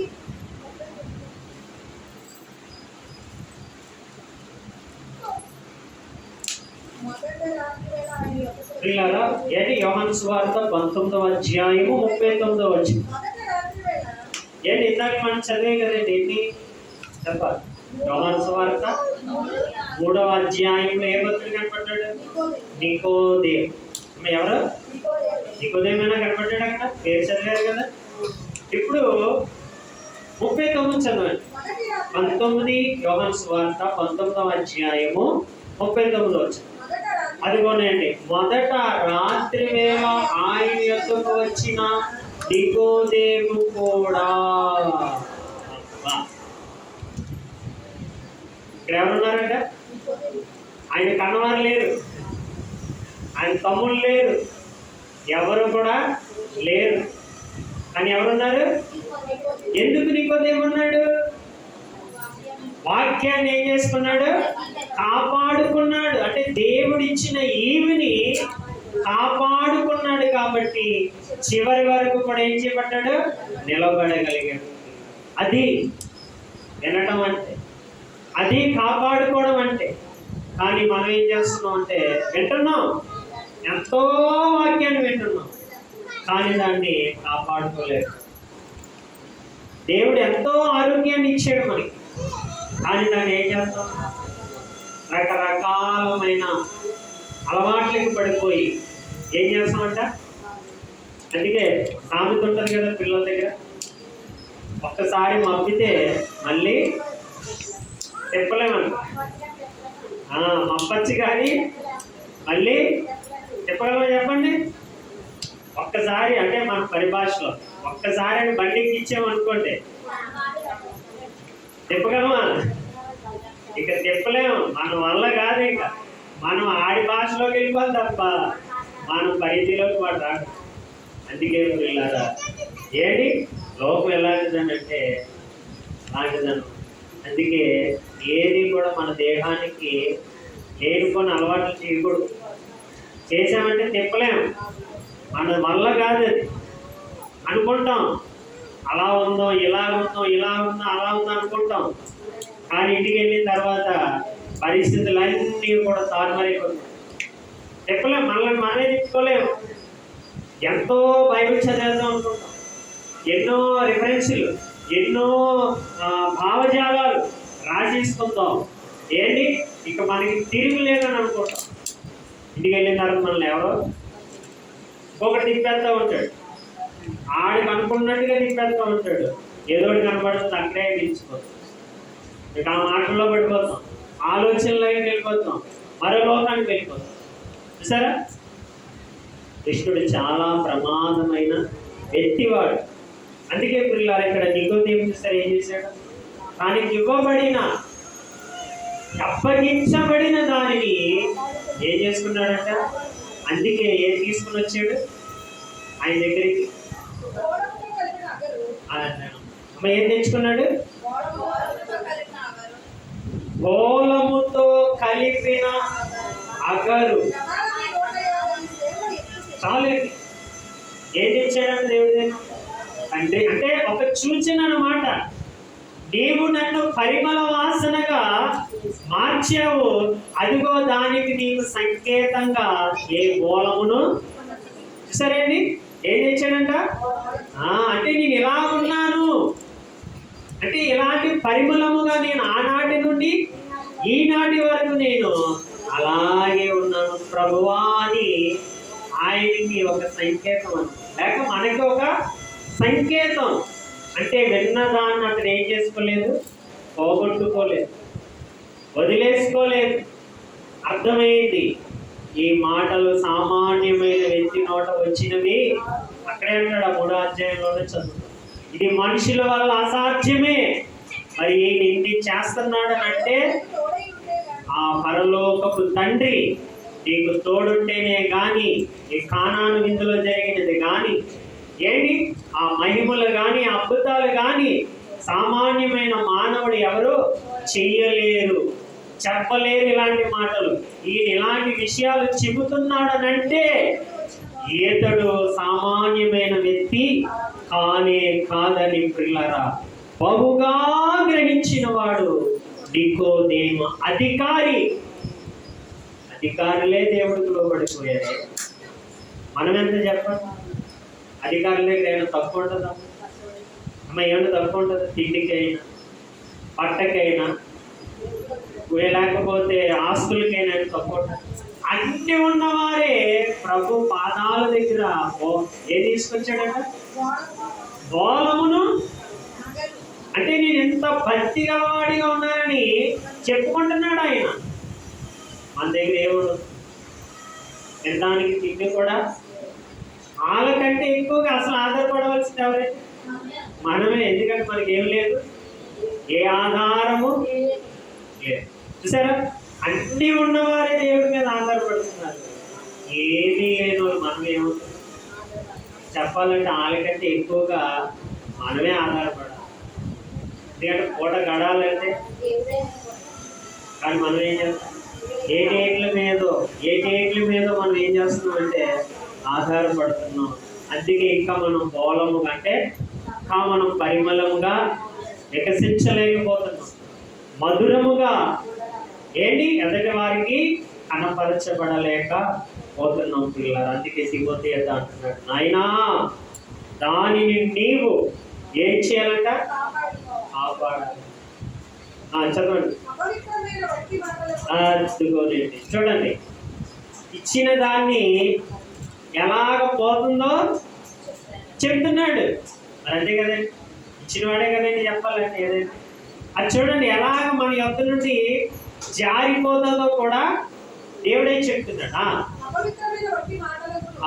ఏంటి యోహాను సువార్త 19వ అధ్యాయము 39వ వచనం. ఏంటి ఇందాక మనం చదివే కదండి. ఏంటి చెప్పాలి? యోహాను సువార్త 3వ అధ్యాయంలో ఏ భక్తుడు కనపడ్డాడు? నికోదేము. ఎవరు? నికోదేమైనా కనపడ్డాడు అక్కడ? పేరు చదివారు కదా. ఇప్పుడు 39 చదవండి. 19 యోహాను సువార్త 19వ అధ్యాయము 39వ వచనం. అదిగోనండి, మొదట రాత్రి వేళ ఆయన యొద్దకు వచ్చిన నికోదేము కూడా. ఇక్కడ ఎవరున్నారంట? ఆయన కన్నవారు లేరు, ఆయన తమ్ముళ్ళు లేరు, ఎవరు కూడా లేరు. కానీ ఎవరున్నారు? ఎందుకు నికోదేము ఉన్నాడు? వాక్యాన్ని ఏం చేసుకున్నాడు? కాపాడుకున్నాడు. అంటే దేవుడు ఇచ్చిన ఈవిని కాపాడుకున్నాడు కాబట్టి చివరి వరకు కూడా ఏం చేయబడ్డాడు? నిలబడగలిగాడు. అది వినటం అంటే, అది కాపాడుకోవడం అంటే. కానీ మనం ఏం చేస్తున్నాం అంటే, వింటున్నాం, ఎంతో వాక్యాన్ని వింటున్నాం, కానీ దాన్ని కాపాడుకోలేదు. దేవుడు ఎంతో ఆరోగ్యాన్ని ఇచ్చాడు మనకి, కానీ దాన్ని ఏం చేస్తాం? రకరకాలమైన అలవాట్లకు పడిపోయి ఏం చేస్తామంట? అందుకే సామెత ఉంటుంది కదా పిల్లల దగ్గర, ఒక్కసారి మప్పితే మళ్ళీ తిప్పలేమంట. మప్పచ్చు కానీ మళ్ళీ తిప్పగలమా చెప్పండి? ఒక్కసారి అంటే మన పరిభాషలో ఒక్కసారి అని బండికి ఇచ్చామనుకోండి, తిప్పగలమా? ఇక తిప్పలేము, మన వల్ల కాదు. ఇక మనం ఆడి భాషలోకి వెళ్ళిపోవాలి తప్ప మనం పరిధిలోకి వాడు రాడు. అందుకే పిల్లరా, ఏంటి లోకం ఎలాంటిదనంటే అలాంటిదను. అందుకే ఏది కూడా మన దేహానికి లేనిపోని అలవాట్లు చేయకూడదు. చేసామంటే తిప్పలేము, మన వల్ల కాదు. అది అనుకుంటాం, అలా ఉందో ఇలా ఉందో ఇలా ఉందో అలా ఉందో అనుకుంటాం, కానీ ఇంటికి వెళ్ళిన తర్వాత పరిస్థితులన్నీ కూడా తారుమారైపోతాయి. తిప్పలేము, మనమే తిప్పుకోలేము. ఎంతో బైబిల్ చదివేద్దాం అనుకుంటాం, ఎన్నో రిఫరెన్సులు, ఎన్నో భావజాలాలు రాసేసుకుంటాం. ఏంటి ఇక మనకి తిరిగి లేదని అనుకుంటాం. ఇంటికి వెళ్ళిన తర్వాత మనల్ని ఎవరో ఒకటి తిప్పేస్తూ ఉంటాడు, ఆడికి అనుకున్నట్టుగా తిప్పేస్తూ ఉంటాడు. ఏదో ఒకటి కనబడుతుంది, అక్కడే నిలిచిపోతాం. ఇక ఆ మాటల్లో పడిపోతాం, ఆలోచనలోకి వెళ్ళిపోతాం, మరో లోకానికి వెళ్ళిపోతాం. చూసారా, కృష్ణుడు చాలా ప్రమాదమైన వ్యక్తివాడు. అందుకే పిల్లలు ఇక్కడ నికోదేము చూస్తారు ఏం చేశాడు? దానికి ఇవ్వబడిన అప్పగించబడిన దానిని ఏం చేసుకున్నాడంట? అందుకే ఏం తీసుకుని వచ్చాడు ఆయన దగ్గరికి? అమ్మ ఏం తెచ్చుకున్నాడు? గోలముతో కలిపిన అగరు. చాలేదు. ఏం తెచ్చాడంటే దేవుడి తండ్రి అంటే ఒక సూచన అన్నమాట. నీవు నన్ను పరిమళ వాసనగా మార్చావు, అదిగో దానికి నీకు సంకేతంగా ఏ గోళమును. సరేండి, ఏం తెచ్చాడంట? అంటే నేను ఇలా ఉన్నాను అంటే, ఇలాంటి పరిమళముగా నేను ఆనాటి నుండి ఈనాటి వరకు నేను అలాగే ఉన్నాను ప్రభువా అని ఆయనకి ఒక సంకేతం అని, లేక మనకి ఒక సంకేతం. అంటే విన్నదాన్ని అతను ఏం చేసుకోలేదు, పోగొట్టుకోలేదు, వదిలేసుకోలేదు. అర్థమైంది, ఈ మాటలు సామాన్యమైన వ్యక్తి నోట వచ్చినవి. అక్కడే అంటాడు, 3వ అధ్యాయంలోనే చదువు, ఇది మనుషుల వల్ల అసాధ్యమే, మరి ఇన్ని చేస్తున్నాడు అంటే ఆ పరలోకపు తండ్రి నీకు తోడుంటేనే గాని ఈ కానాను విందులో జరిగినది గాని ఏంటి ఆ మహిమలు గాని అద్భుతాలు గాని సామాన్యమైన మానవుడు ఎవరు చెయ్యలేరు, చెప్పలేరు ఇలాంటి మాటలు. ఈయన ఇలాంటి విషయాలు చెబుతున్నాడనంటే ఈతడు సామాన్యమైన వ్యక్తి కానే కాదని పిల్లరా బహుగా గ్రహించిన వాడు నికోదేము. అధికారులే దేవుడికి లోబడిపోయారు. మనం ఎంత చెప్పండి, అధికారుల దగ్గర ఏమైనా తక్కువ ఉంటుందా? అమ్మ ఏమైనా తక్కువ ఉంటుందా? తిండికైనా, పట్టకైనా, లేకపోతే ఆస్తులకైనా తక్కువ ఉంటుంది. అన్ని ఉన్నవారే ప్రభు పాదాల దగ్గర ఏం తీసుకొచ్చాడట? గోళమును. అంటే నేను ఎంత భక్తిగా వాడిగా ఉన్నానని చెప్పుకుంటున్నాడు ఆయన. మన దగ్గర ఏముండదు, తినడానికి తిండి కూడా వాళ్ళకంటే ఎక్కువగా అసలు ఆధారపడవలసింది ఎవరైతే మనమే. ఎందుకంటే మనకి ఏం లేదు, ఏ ఆధారము లేదు. చూసారా, అన్నీ ఉన్నవారే దేవుడి మీద ఆధారపడుతున్నారు. ఏమీ లేని వాళ్ళు మనం ఏమవుతుంది చెప్పాలంటే వాళ్ళకంటే ఎక్కువగా మనమే ఆధారపడాలి. ఎందుకంటే పూట గడాలంటే, కానీ మనం ఏం చేస్తాం? ఏటేట్ల మీద మనం ఏం చేస్తున్నామంటే ఆధారపడుతున్నాం. అందుకే ఇంకా మనం బోలము అంటే ఇంకా మనం పరిమళముగా వికసించలేకపోతున్నాం. మధురముగా ఎదుటి వారికి కనపరచబడలేక పోతున్నాం పిల్లలు. అందుకే తిమోతి అంటున్నాడు, నాయనా దానిని నీవు ఏం చేయాలంట? కాపాడాలి. చదవండి. చూడండి, ఇచ్చిన దాన్ని ఎలాగ పోతుందో చెప్తున్నాడు. అంతే కదండి, ఇచ్చిన వాడే కదండి చెప్పాలంటే ఏదైనా. అది చూడండి ఎలాగ మన యొద్ద నుండి జారిపోతుందో కూడా దేవుడే చెప్తున్నాడు.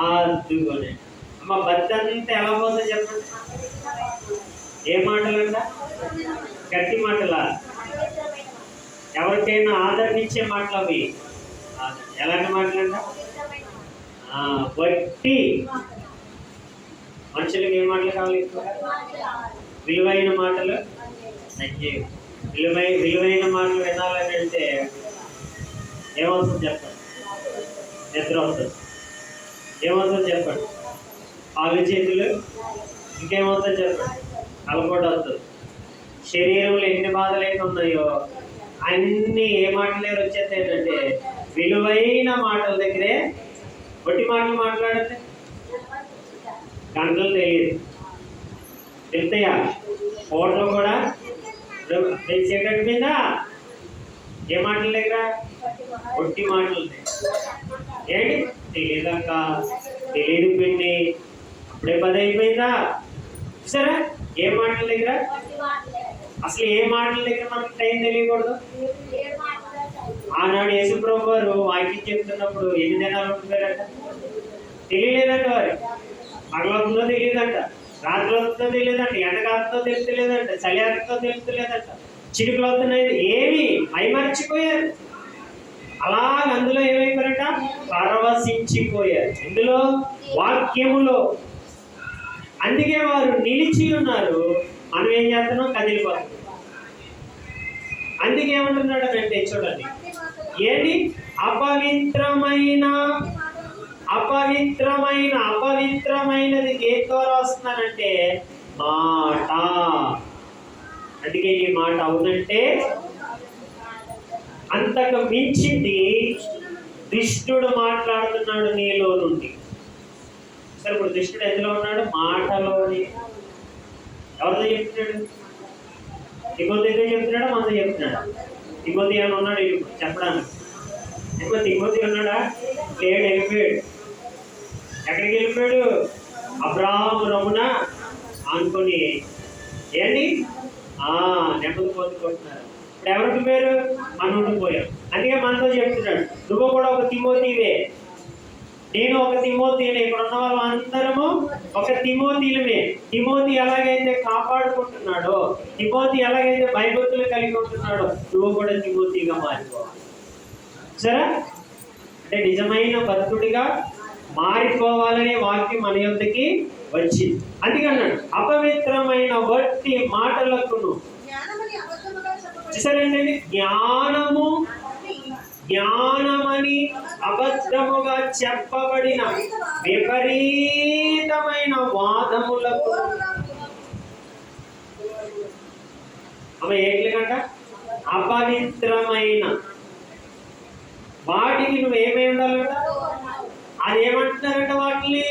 అదిగోనే అమ్మ, బద్ద అంతా ఎలా పోతుందో చెప్పండి. ఏ మాటలంట? గట్టి మాటలా? ఎవరికైనా ఆదరణించే మాటలు అవి. ఎలాంటి మాటలంట? వట్టి. మనుషులకు ఏ మాటలు కావాలి? విలువైన మాటలు. విలువైన మాటలు వినాలని అంటే ఏమవుతుంది చెప్పండి? నిద్ర వస్తుంది. ఏమవుతుంది చెప్పండి? కాళ్ళు చేతులు. ఇంకేమవుతుంది చెప్పండి? కలపడ వస్తుంది. శరీరంలో ఎన్ని బాధలు అయితే ఉన్నాయో అన్ని ఏ మాటలు దగ్గర వచ్చేస్తాయి ఏంటంటే విలువైన మాటల దగ్గరే. ఒట్టి మాటలు మాట్లాడితే గంటలు తెలియదు, తెలుతాయా? ఫోటో కూడా సిగరెట్ మీద ఏ మాటల దగ్గర? ఒట్టి మాటలు ఏంటి తెలియదాక తెలియదు పిండి. అప్పుడే 10 అయిపోయిందా? సరే, ఏ మాటల దగ్గర? అసలు ఏ మాటల దగ్గర మనకు టైం తెలియకూడదు. ఆనాడు యేసుప్రభు వారు వాక్యం చెప్తున్నప్పుడు ఎన్ని దినాలు ఉంటున్నారంట? తెలియలేదంట. వారు పగలవుతుందో తెలియదంట, రాత్రి అవుతుందో తెలియదంట, ఎండకాలతో తెలుస్తలేదంట, చలితో తెలుస్తలేదంట, చిరుకులు అవుతున్నాయి, ఏమి మైమర్చిపోయారు. అలా అందులో ఏమైపోయారంట? పరవశించిపోయారు. ఇందులో వాక్యములో. అందుకే వారు నిలిచి ఉన్నారు, మనం ఏం చేస్తున్నాం? కదిలిపోతున్నాం. అందుకే ఏమంటున్నాడు అంటే చూడండి, ఏంటి? అపవిత్రమైనది ఏ ద్వారా వస్తున్నానంటే మాట. అందుకే ఈ మాట అవునంటే అంతకు మించింది దుష్టుడు మాట్లాడుతున్నాడు నీలో నుండి. సరే, ఇప్పుడు దుష్టుడు ఎందులో ఉన్నాడు? మాటలోని. ఎవరితో చెప్తున్నాడు? తిమోతితో చెప్తున్నాడా? మనతో చెప్తున్నాడా? తిమోతి ఏమైనా ఉన్నాడు చెప్పడానికి? ఎక్కువ తిమోతి ఉన్నాడా? లేడు, వెళ్ళిపోయాడు. ఎక్కడికి వెళ్ళిపోయాడు? అబ్రాహాము రమున అనుకొని నెమ్మది పొందుకుంటున్నారు. ఇప్పుడు ఎవరికి పేరు? మనం ఉండిపోయాం. అందుకే మనతో చెప్తున్నాడు, నువ్వు కూడా ఒక తిమోతివే, నేను ఒక తిమోతినే. ఇక్కడ ఉన్న వాళ్ళు అందరము ఒక తిమోతిలమే. తిమోతి ఎలాగైతే కాపాడుకుంటున్నాడో, తిమోతి ఎలాగైతే భయభక్తులు కలిగి ఉంటున్నాడో, నువ్వు కూడా తిమోతిగా మారిపోవాలి. సరే, అంటే నిజమైన భక్తుడిగా మారిపోవాలనే వాక్యం మన యొద్దకి వచ్చింది. అందుకే అన్నాడు, అపవిత్రమైన వట్టి మాటలకును. చూసారండి, జ్ఞానమని అబద్ధముగా చెప్పబడిన విపరీతమైన వాదములకు ఏంటికంట? అపవిత్రమైన వాటికి నువ్వేమై ఉండాలంట? అది ఏమంటున్నారంట? వాటిని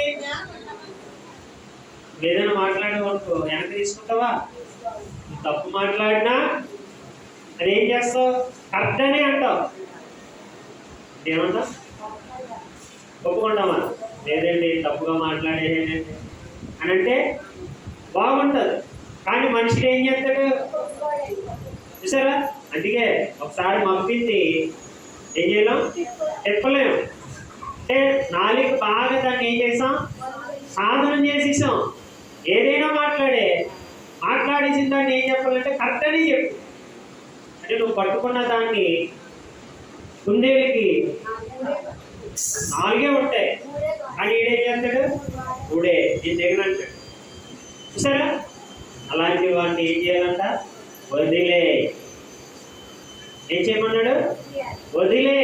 ఏదైనా మాట్లాడేవనుకో వెనక్కి తీసుకుంటావా? తప్పు మాట్లాడినా అదేం చేస్తావు? కరెక్ట్ అనే అంటావు. ఏమంటా? ఒప్పుకుంటామా? లేదండి తప్పుగా మాట్లాడేదండి అని అంటే బాగుంటుంది. కానీ మనిషిని ఏం చేస్తాడు? చూసారా? అందుకే ఒకసారి మప్పింది ఏం చేయలేం, చెప్పలేము. అంటే నాలుగు బాగా దాన్ని ఏం చేసాం? సాధనం చేసేసాం. ఏదైనా మాట్లాడేసిన దాన్ని ఏం చెప్పాలంటే కరెక్ట్ అని చెప్పు. అంటే నువ్వు పట్టుకున్న దాన్ని కుందేలకి 4 ఉంటాయి, కానీ ఈడేం చేస్తాడు? 3 దీని దగ్గర అంటాడు. చూసారా? అలాంటి వాడిని ఏం చేయాలంట? వదిలే. ఏం చేయమన్నాడు? వదిలే.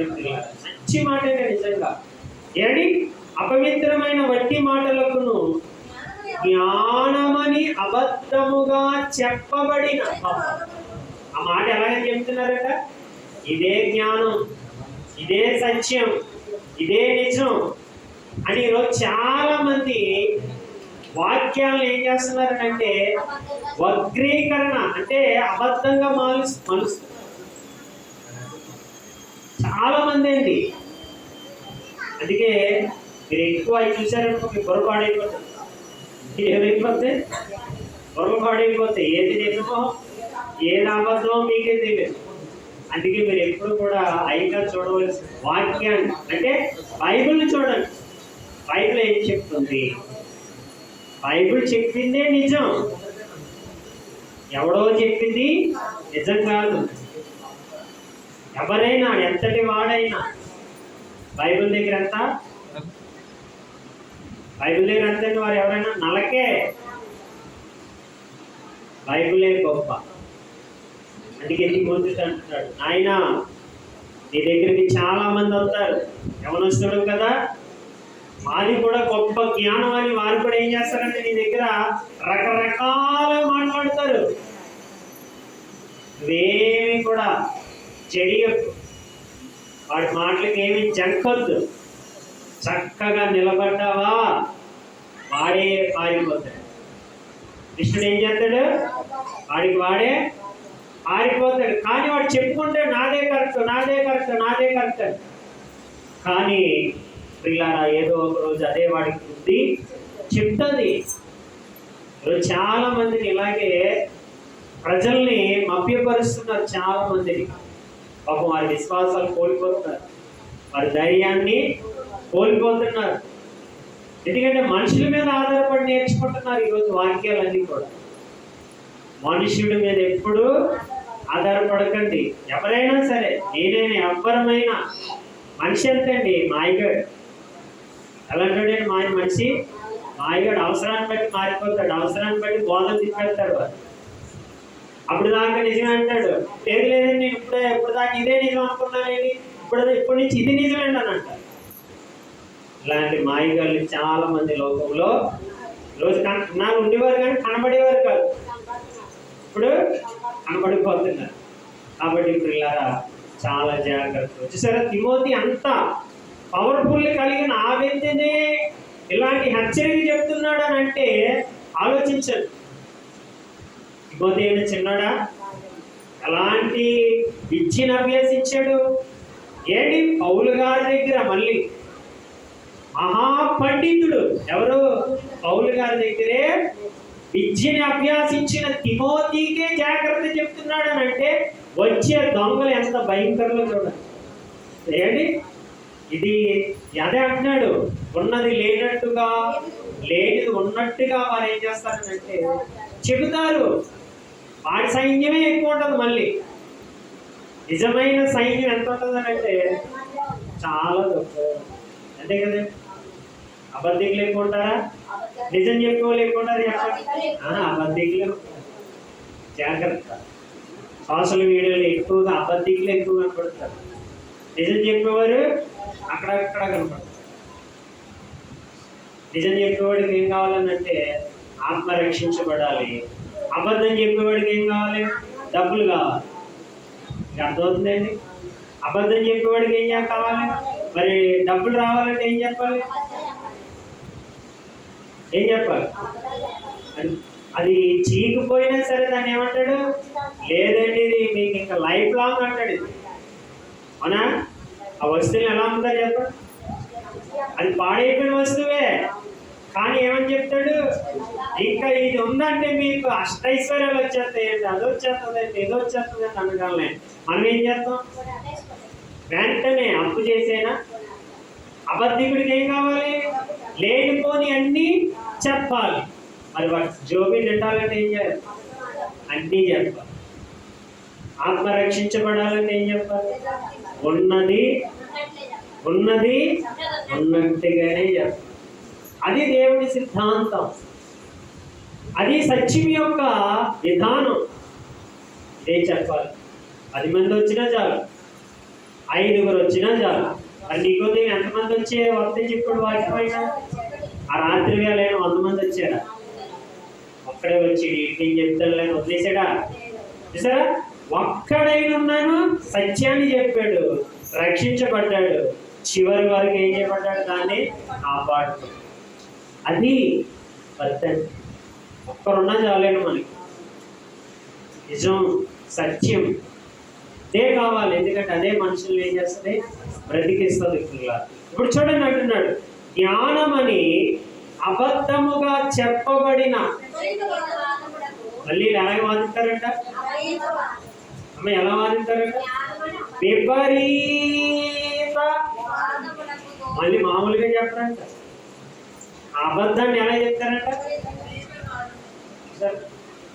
చెప్తున్నాడు మంచి మాట అంటే నిజంగా ఏడి అపవిత్రమైన వట్టి మాటలకును జ్ఞానమని అబద్ధముగా చెప్పబడిన ఆ మాట ఎలాగని చెప్తున్నారట ఇదే జ్ఞానం ఇదే సత్యం ఇదే నిజం అని ఈరోజు చాలా మంది వాక్యాలను ఏం చేస్తున్నారంటే వక్రీకరణ అంటే అబద్ధంగా మలుస్తారు చాలా మంది అండి. అందుకే మీరు ఎక్కువ చూసారనుకో మీ పొరపాడైపోతుంది. ఏమైపోతే పొరపాడైపోతే ఏది నిజమో ఏది అబద్ధమో మీకే తెలియదు. అందుకే మీరు ఎప్పుడు కూడా అయిగా చూడవలసి వాక్యాన్ని అంటే బైబిల్ని చూడండి. బైబిల్ ఏం చెప్తుంది? బైబిల్ చెప్పిందే నిజం, ఎవడో చెప్పింది నిజం కాదు. ఎవరైనా ఎంతటి వాడైనా బైబిల్ దగ్గర ఎంత వారు ఎవరైనా నలకే. బైబిలే గొప్ప. అందుకే తిమోతితో అంటున్నాడు, నాయన నీ దగ్గరికి చాలా మంది వస్తారు, యవనస్తుడు కదా, మాది కూడా గొప్ప జ్ఞానం అని వారు కూడా ఏం చేస్తారంటే నీ దగ్గర రకరకాల మాట్లాడతారు. నువ్వేమి కూడా చెడియొద్దు, వాడి మాటలకి ఏమి జంకొద్దు. చక్కగా నిలబడ్డావా వాడే పారిపోతాడు. కృష్ణుడు ఏం చేస్తాడు? వాడే పారిపోతాడు. కానీ వాడు చెప్పుకుంటే నాదే కరెక్ట్. కానీ పిల్లారా ఏదో ఒక రోజు అదే వాడికి బుద్ధి చెప్తుంది. ఈరోజు చాలా మందిని ఇలాగే ప్రజల్ని మభ్యపరుస్తున్నారు. చాలా మందిని పాపం వారి విశ్వాసాలు కోల్పోతున్నారు, వారి ధైర్యాన్ని కోల్పోతున్నారు. ఎందుకంటే మనుషుల మీద ఆధారపడి నేర్చుకుంటున్నారు ఈరోజు వాక్యాలన్నీ కూడా. మనుషుడి మీద ఎప్పుడు ఆధారపడకండి. ఎవరైనా సరే, నేనైనా ఎవ్వరమైనా. మనిషి ఎంతండి మాయగాడు. ఎలాంటి మనిషి మాయగాడు. అవసరాన్ని బట్టి మారిపోతాడు, అవసరాన్ని బట్టి బోధన తిప్పెడతాడు వాడు. అప్పుడు దాకా నిజమే అంటాడు, లేదండి నేను ఇప్పుడు దాకా ఇదే నిజం అనుకున్నానేది, ఇప్పటి నుంచి ఇది నిజమేండి అని అంటారు. ఇలాంటి మాయగాళ్ళు చాలా మంది లోకంలో రోజు నాకు ఉండేవారు కానీ కనబడేవారు కాదు, ఇప్పుడు కనబడిపోతున్నారు. కాబట్టి పిల్లారా చాలా జాగ్రత్త. చూసారా తిమోతి అంత పవర్ఫుల్ కలిగిన ఆ వ్యక్తినే ఇలాంటి హెచ్చరిక చెప్తున్నాడు అని అంటే ఆలోచించండి. తిమోతి ఏమైనా చిన్నాడా? ఎలాంటి విద్యను అభ్యసించాడు? ఏంటి పౌలు గారి దగ్గర మళ్ళీ మహాపండితుడు ఎవరు? పౌలు గారి దగ్గరే విద్యని అభ్యాసించిన తిమోతికే జాగ్రత్త చెప్తున్నాడు అని అంటే వచ్చే దొంగలు ఎంత భయంకరంగా చూడండి. ఏంటి ఇది? అదే అంటున్నాడు, ఉన్నది లేనట్టుగా లేనిది ఉన్నట్టుగా వారు ఏం చేస్తారంటే చెబుతారు. వాడి సైన్యమే ఎక్కువ ఉంటుంది. మళ్ళీ నిజమైన సైన్యం ఎంత ఉంటుంది అంటే చాలా తక్కువ. అంతే కదా? అబద్ధికులు ఎక్కువ ఉంటారా? నిజం చెప్పుకోలేకుంటారు. అబద్ధికులు జాగ్రత్త. సోషల్ మీడియాలో ఎక్కువగా అబద్ధికులు ఎక్కువ కనపడతారు. నిజం చెప్పేవారు అక్కడక్కడ కనపడతారు. నిజం చెప్పేవాడికి ఏం కావాలనంటే ఆత్మ రక్షించబడాలి. అబద్ధం చెప్పేవాడికి ఏం కావాలి? డబ్బులు కావాలి. అర్థమవుతుందండి? అబద్ధం చెప్పేవాడికి ఏం కావాలి? మరి డబ్బులు రావాలంటే ఏం చెప్పాలి? అది చీకిపోయినా సరే దాన్ని ఏమంటాడు? లేదండి ఇది మీకు ఇంకా లైఫ్ లాంగ్ అంటాడు. అవునా? ఆ వస్తువుని ఎలా ఉందా చెప్పండి? అది పాడైపోయిన వస్తువే, కానీ ఏమని చెప్తాడు? ఇంకా ఇది ఉందంటే మీకు అష్టైశ్వర్యాలు వచ్చేస్తాయండి, అది వచ్చేస్తుందండి, ఇది వచ్చేస్తుందండి అనగానే మనం ఏం చేస్తాం? వెంటనే అప్పు చేసేనా? అబద్ధికుడికి ఏం కావాలి? లేనిపోని అన్నీ చెప్పాలి. మరి వాటి జోబి నిండాలంటే ఏం చేయాలి? అన్నీ చెప్పాలి. ఆత్మ రక్షించబడాలంటే ఏం చెప్పాలి? ఉన్నది ఉన్నట్టుగానే చెప్పాలి. అది దేవుని సిద్ధాంతం, అది సత్యం యొక్క విధానం. ఇదే చెప్పాలి. 10 మంది వచ్చినా చాలు, 5గురు వచ్చినా చాలు. మరి నికోదేము ఎంతమంది వస్తే చెప్పాడు వాక్యం అయినా? ఆ రాత్రి వేళ 100 మంది వచ్చారా? ఒక్కడే వచ్చి ఏం చెప్తాను లేని వదిలేసాడా? చూసారా, ఒక్కడైనాను సత్యాన్ని చెప్పాడు, రక్షించబడ్డాడు, చివరి వరకు ఏం చేయబడ్డాడు? దాన్ని కాపాడు. అది పద్ధతి. ఒక్కరున్నా చాలేను మనకి. నిజం, సత్యం అదే కావాలి. ఎందుకంటే అదే మనుషులు ఏం చేస్తుంది? బ్రతికిస్తుంది. ఇప్పుడు చూడండి అంటున్నాడు, జ్ఞానమని అబద్ధముగా చెప్పబడిన. మళ్ళీ ఎలాగ వాదిస్తారంట? అమ్మ ఎలా వాదిస్తారంట? విపరీత. మళ్ళీ మామూలుగా చెప్పరంట. అబద్ధాన్ని ఎలా చెప్తారంట?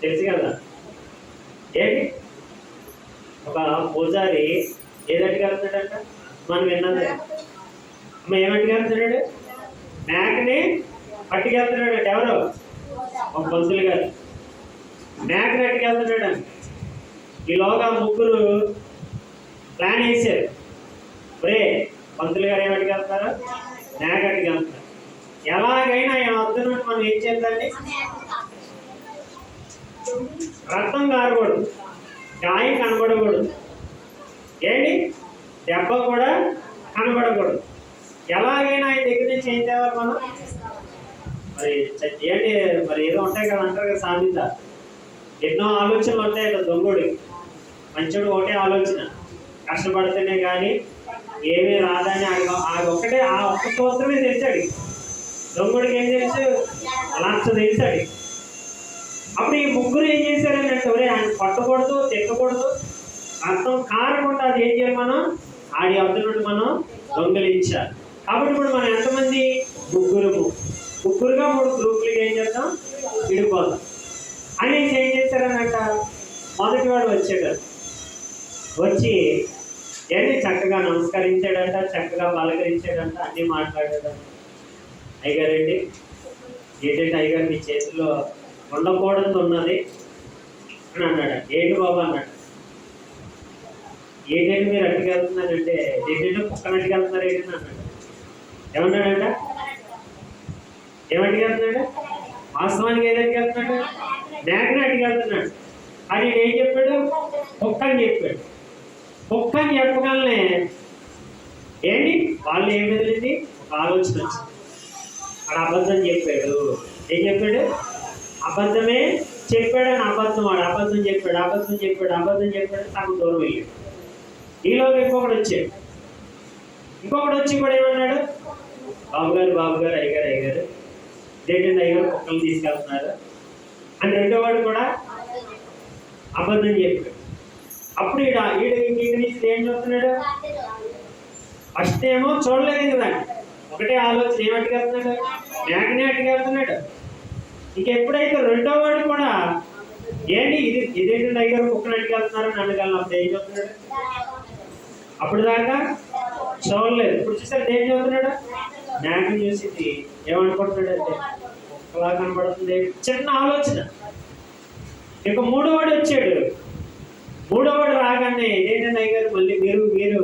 తెలుసు కదా ఏంటి? ఒక పూజారి ఏదట్టుకు వెళ్తున్నాడంట? మనం విన్నది. అమ్మ ఏమట్టుకు వెళ్తున్నాడు? మేకని పట్టుకెళ్తున్నాడంట. ఎవరు? ఒక పంతులు గారు మేకని అట్టుకెళ్తున్నాడు. ఈలోగా ముగ్గురు ప్లాన్ వేసారు. ఒరే, పంతులు గారు ఏమట్టుకు వెళ్తారు? మేక అట్టుకు వెళ్తారు. ఎలాగైనా ఆయన వద్ద మనం ఏం చేద్దాండి? రక్తం కారకూడదు, గాయం కనబడకూడదు, ఏంటి దెబ్బ కూడా కనబడకూడదు. ఎలాగైనా ఆయన దగ్గర నుంచి ఏం తేవాలి మనం? మరి ఏంటి, మరి ఏదో ఉంటాయి కదా, అంటారు కదా సామెత, ఎన్నో ఆలోచనలు ఉంటాయి కదా దొంగోడికి. మంచోడు ఒకటే ఆలోచన, కష్టపడితేనే కానీ ఏమీ రాదని. ఒక్కటే ఆ ఒక్క సూత్రమే తెలిసాడు. దొంగడికి ఏం తెలుసు? లక్ష తెలిసాడు. అప్పుడు ఈ ముగ్గురు ఏం చేశారని అంటే, ఒరే ఆయన పట్టకూడదు, తిట్టకూడదు, అర్థం కారకుండా అది ఏం చేయాలి? మనం ఆడి అర్థం మనం దొంగలించాలి. కాబట్టి ఇప్పుడు మనం ఎంతమంది? ముగ్గురుగా 3 గ్రూపులకి ఏం చేద్దాం? విడిపోదాం అనేసి ఏం చేశారనంట, మొదటి వాడు వచ్చాడు. వచ్చి ఏంటి చక్కగా నమస్కరించాడంట, చక్కగా పలకరించాడంట, అన్నీ మాట్లాడాడంట. అయ్యగారండి, ఏంటంటే అయ్యగారు మీ చేతిలో ఉండకూడదు ఉన్నది అని అన్నాడు. ఏంటి బాబు అన్నాడు. ఏంటంటే మీరు అట్టుకెళ్తున్నారంటే, ఏంటంటే కుక్కను అట్టుకెళ్తున్నారు ఏంటని అన్నాడు. ఏమన్నాడంట? ఏమట్టుకెళ్తున్నాడు? వాస్తవానికి ఏది అట్టుకెళ్తున్నాడు? మేకని అట్టుకెళ్తున్నాడు. అని ఏం చెప్పాడు? కుక్క అని చెప్పాడు. కుక్క అని చెప్పగలనే ఏంటి వాళ్ళు ఏం మెదిలింది? ఒక ఆలోచన వచ్చింది. అక్కడ అబద్ధం చెప్పాడు. ఏం చెప్పాడు? అబద్ధమే చెప్పాడని అబద్ధం. వాడు అబద్ధం చెప్పాడు సగం దూరం వెళ్ళాడు. ఈలోగా ఇంకొకటి వచ్చి కూడా ఏమన్నాడు? బాబుగారు అయ్యగారు ఏంటంటే అయ్యగారు కుక్కలు తీసుకెళ్తున్నారు అని రెండో వాడు కూడా అబద్ధం చెప్పాడు. అప్పుడు ఈడ నుంచి ఏం చూస్తున్నాడు? ఫస్ట్ ఏమో చూడలేదు కదా, ఒకటే ఆలోచన, ఏమట్టుకెళ్తున్నాడు? మేకనే అట్టుకెళ్తున్నాడు. ఇంకెప్పుడైతే రెండో వాడు కూడా ఏంటి ఇదేంటి అయ్యారు కుక్కలు అట్టుకెళ్తున్నారని అనగలను. ఏం చూస్తున్నాడు? అప్పుడు దాకా చూడలేదు. ఇప్పుడు చూసారు ఏం చదువుతున్నాడు? మేకని చూసి ఏమనుకుంటున్నాడు అంటే, కుక్కలా కనబడుతుంది. చిన్న ఆలోచన. ఇక మూడో వాడు వచ్చాడు. మూడో వాడు రాగానే ఏంటంటే అయ్యారు మళ్ళీ మీరు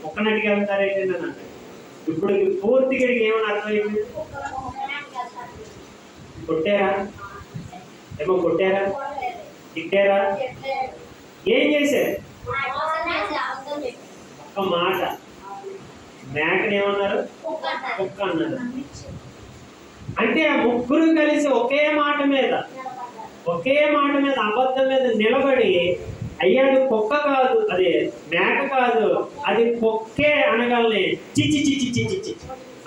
కుక్కనట్టుకు వెళ్తారు ఏంటంటే అన్నాడు. ఇప్పుడు పూర్తిగా ఏమని అర్థమైంది? కొట్టారా? తిట్టారా? ఏం చేశారు? ఒక్క మాట. మేకని ఏమన్నారు? కుక్క అన్నారు. అంటే ఆ ముగ్గురు కలిసి ఒకే మాట మీద అబద్ధం మీద నిలబడి, అయ్యాడు కుక్క కాదు, అదే మేక కాదు, అది కుక్కే అనగలనే. చిచ్చి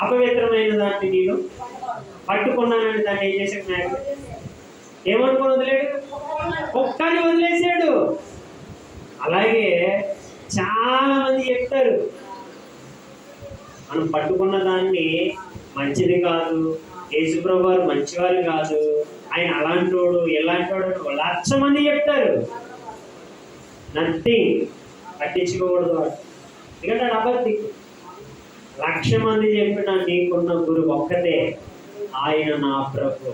అపవిత్రమైన దాన్ని నేను పట్టుకున్నానని దాన్ని ఏం చేశాడు? మేక ఏమనుకుని వదిలేడు? కుక్కని వదిలేశాడు. అలాగే చాలా మంది చెప్తారు, మనం పట్టుకున్న దాన్ని మంచిది కాదు, యేసుప్రభు వారు మంచివారు కాదు, ఆయన అలాంటోడు ఇలాంటోడు 1,00,000 మంది చెప్తారు. నథింగ్, పట్టించుకోకూడదు వాడు. ఎందుకంటే అబద్ధి 1,00,000 మంది చెప్పిన నీకున్న గురువు ఒక్కటే, ఆయన నా ప్రభు,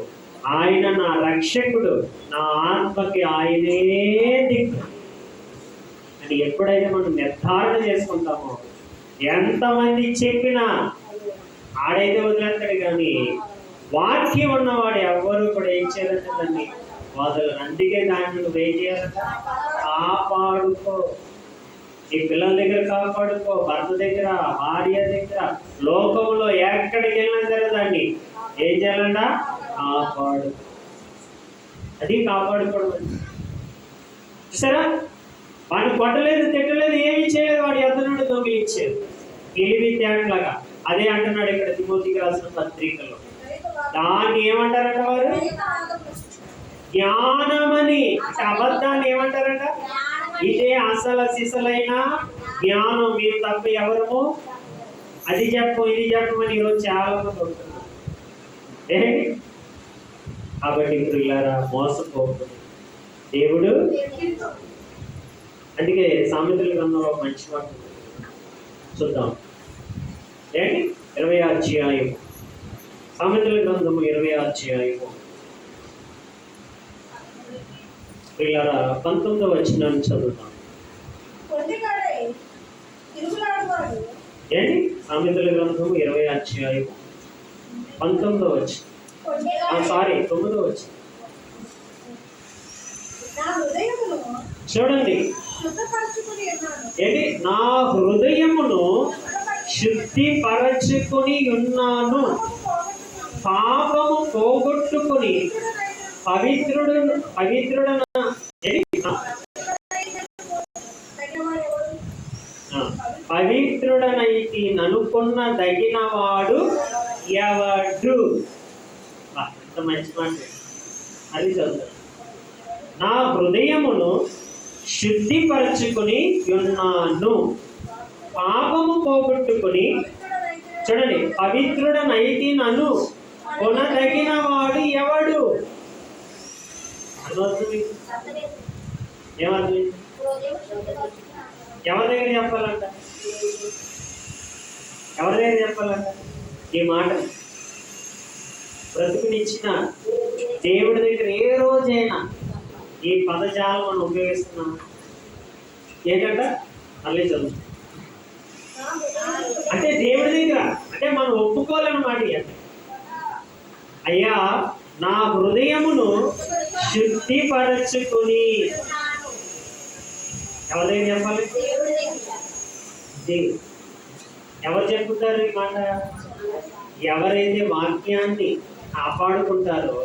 ఆయన నా రక్షకుడు, నా ఆత్మకి ఆయనే దిక్కు అని ఎప్పుడైతే మనం నిర్ధారణ చేసుకుంటామో ఎంతమంది చెప్పినా ఆడైతే వదిలేస్తాడు, కానీ వాక్యం ఉన్నవాడు ఎవ్వరు కూడా ఏం చేయాలంటే దాన్ని వదలరు. అందుకే దాన్ని నువ్వు ఏం చేయాలంట? కాపాడుకో. నీ పిల్లల దగ్గర కాపాడుకో, భర్త దగ్గర, భార్య దగ్గర, లోకంలో ఎక్కడికి వెళ్ళినా సరే దాన్ని ఏం చేయాలంట? కాపాడు. అది కాపాడుకోవడం. చూసారా, వాడిని కొట్టలేదు, తిట్టలేదు, ఏమీ చేయలేదు, వాడి ఎద్ద నుండి దొంగిలించారు తెలివి తేటలాగా. అదే అంటున్నాడు ఇక్కడ తిమోతికి రాసిన పత్రికలో. దాన్ని ఏమంటారంట వారు? జ్ఞానమని. అంటే అబద్ధాన్ని ఏమంటారంట? ఇదే అసలు సిసలైన జ్ఞానం, మీరు తప్ప ఎవరము అది చెప్పు ఇది చెప్పమని ఈరోజు చాలా మంది ఉంటున్నారు. కాబట్టి పిల్లరా, మోసపోకూడదు. దేవుడు అందుకే సామెతల గ్రంథంలో ఒక మంచి మాట చూద్దాం. ఏంటి? 20వ అధ్యాయం, సామెతల గ్రంథము 20వ అధ్యాయము పిల్లరా 19వ వచనాన్ని చదువుతాం. ఏంటి? సామెతల గ్రంథము 20వ అధ్యాయం 19వ వచనం, సారీ 9వ వచనం చూడండి. ఏంటి? నా హృదయమును శుద్ధిపరచుకొని ఉన్నాను, పాపము పోగొట్టుకొని పవిత్రుడనైతి ననుకున్న దగిన వాడు ఎవడు? ఎంత మంచి మాట. అది చదువు. నా హృదయమును శుద్ధిపరచుకొని ఉన్నాను, పాపము పోగొట్టుకొని, చూడండి, పవిత్రుడనైతి నన్ను కొనదగిన వాడు ఎవడు? ఏమర్థం? ఎవరి దగ్గర చెప్పాలంట? ఎవరి దగ్గర చెప్పాలంట ఈ మాట? బ్రతుకునిచ్చిన దేవుడి దగ్గర ఏ రోజైనా ఈ పదజాలం మనం ఉపయోగిస్తున్నాం. ఏంటంట? మళ్ళీ చదువు. అంటే దేవుడి దగ్గర అంటే మనం ఒప్పుకోవాలన్నమాట. అయ్యా, నా హృదయమును శుద్ధిపరచుకొని. ఎవరి దగ్గర చెప్పాలి? దేవుడు. ఎవరు చెప్పుతారు ఈ మాట? ఎవరైతే వాక్యాన్ని కాపాడుకుంటారో,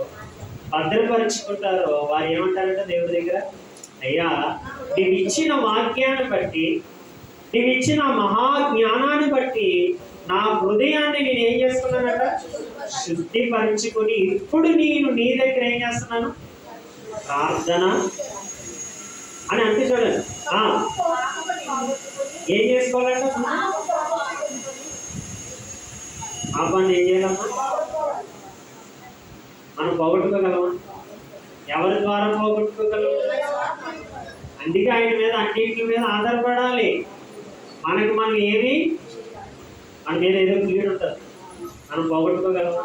భద్రపరుచుకుంటారో వారు ఏమంటారంటే దేవుడి దగ్గర, అయ్యా, నీవు ఇచ్చిన వాక్యాన్ని బట్టి, నీవు ఇచ్చిన మహాజ్ఞానాన్ని బట్టి నా హృదయాన్ని నేను ఏం చేస్తున్నానంట? శుద్ధిపరుచుకొని ఇప్పుడు నేను నీ దగ్గర ఏం చేస్తున్నాను? ప్రార్థన అని అంటే చూడండి. ఏం చేసుకోవాలంట? పాపాన్ని ఏం చేయాలమ్మా? మనం పోగొట్టుకోగలమా? ఎవరి ద్వారా పోగొట్టుకోగలము? అందుకే ఆయన మీద అన్నింటి మీద ఆధారపడాలి. మనం ఏమి మన మీద ఏదో కీడు ఉంటుంది, మనం పోగొట్టుకోగలమా?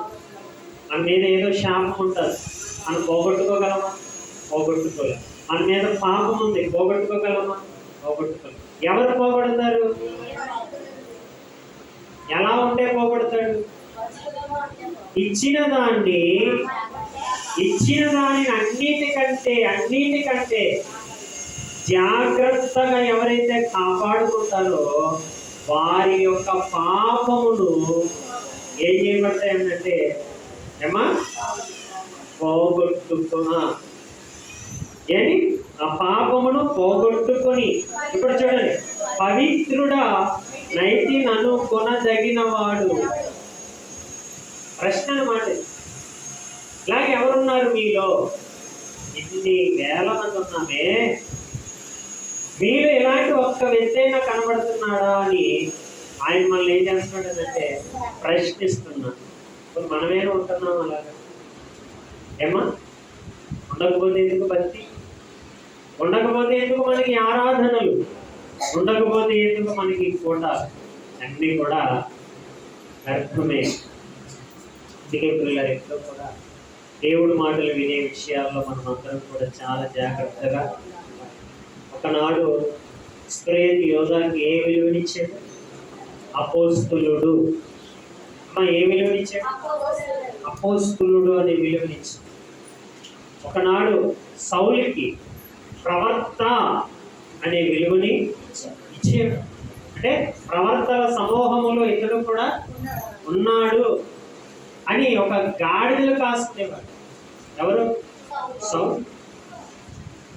మన మీద ఏదో శాపం ఉంటుంది, మనం పోగొట్టుకోగలమా? పోగొట్టుకోలేము. మన మీద పాపం ఉంది, పోగొట్టుకోగలమా? పోగొట్టుకోలేము. ఎవరు పోగొడతారు? ఎలా ఉంటే పోగొడతాడు? ఇచ్చిన దాన్ని అన్నిటికంటే జాగ్రత్తగా ఎవరైతే కాపాడుకుంటారో వారి యొక్క పాపమును ఏం చేయబడతాయంటే ఏమా పోగొట్టుకున్నా. ఏంటి? ఆ పాపమును పోగొట్టుకొని. ఇప్పుడు చూడండి, పవిత్రుడా నైతి నన్ను కొనదగిన వాడు. ప్రశ్న అన్నమాట. ఇలాగ ఎవరున్నారు మీలో? ఇన్ని వేల మంది ఉన్నామే, మీరు ఇలాంటి ఒక్క వ్యక్తి అయినా కనబడుతున్నాడా అని ఆయన మనల్ని ఏం చేస్తున్నాడంటే ప్రశ్నిస్తున్నాడు. మనమేనా ఉంటున్నాం అలాగా? ఏమా? ఉండకపోతే ఎందుకు భక్తి? ఉండకపోతే ఎందుకు మనకి ఆరాధనలు? ఉండకపోతే ఎందుకు మనకి పూట? అన్నీ కూడా వ్యర్థమే. అందుకే పిల్లలెక్కడో కూడా దేవుడి మాటలు వినే విషయాల్లో మనం అందరం కూడా చాలా జాగ్రత్తగా. ఒకనాడు ఇస్కరియోతు యోధాకి ఏ విలువనిచ్చాడు? అపోస్తులుడు. ఏ విలువనిచ్చాడు? అపోస్తులుడు అనే విలువనిచ్చాడు. ఒకనాడు సౌలుకి ప్రవక్త అనే విలువని ఇచ్చాడు. అంటే ప్రవర్తన సమూహములో ఇతడు కూడా ఉన్నాడు అని ఒక గాడిదలు కాసుకునేవాడు. ఎవరు? సౌలు.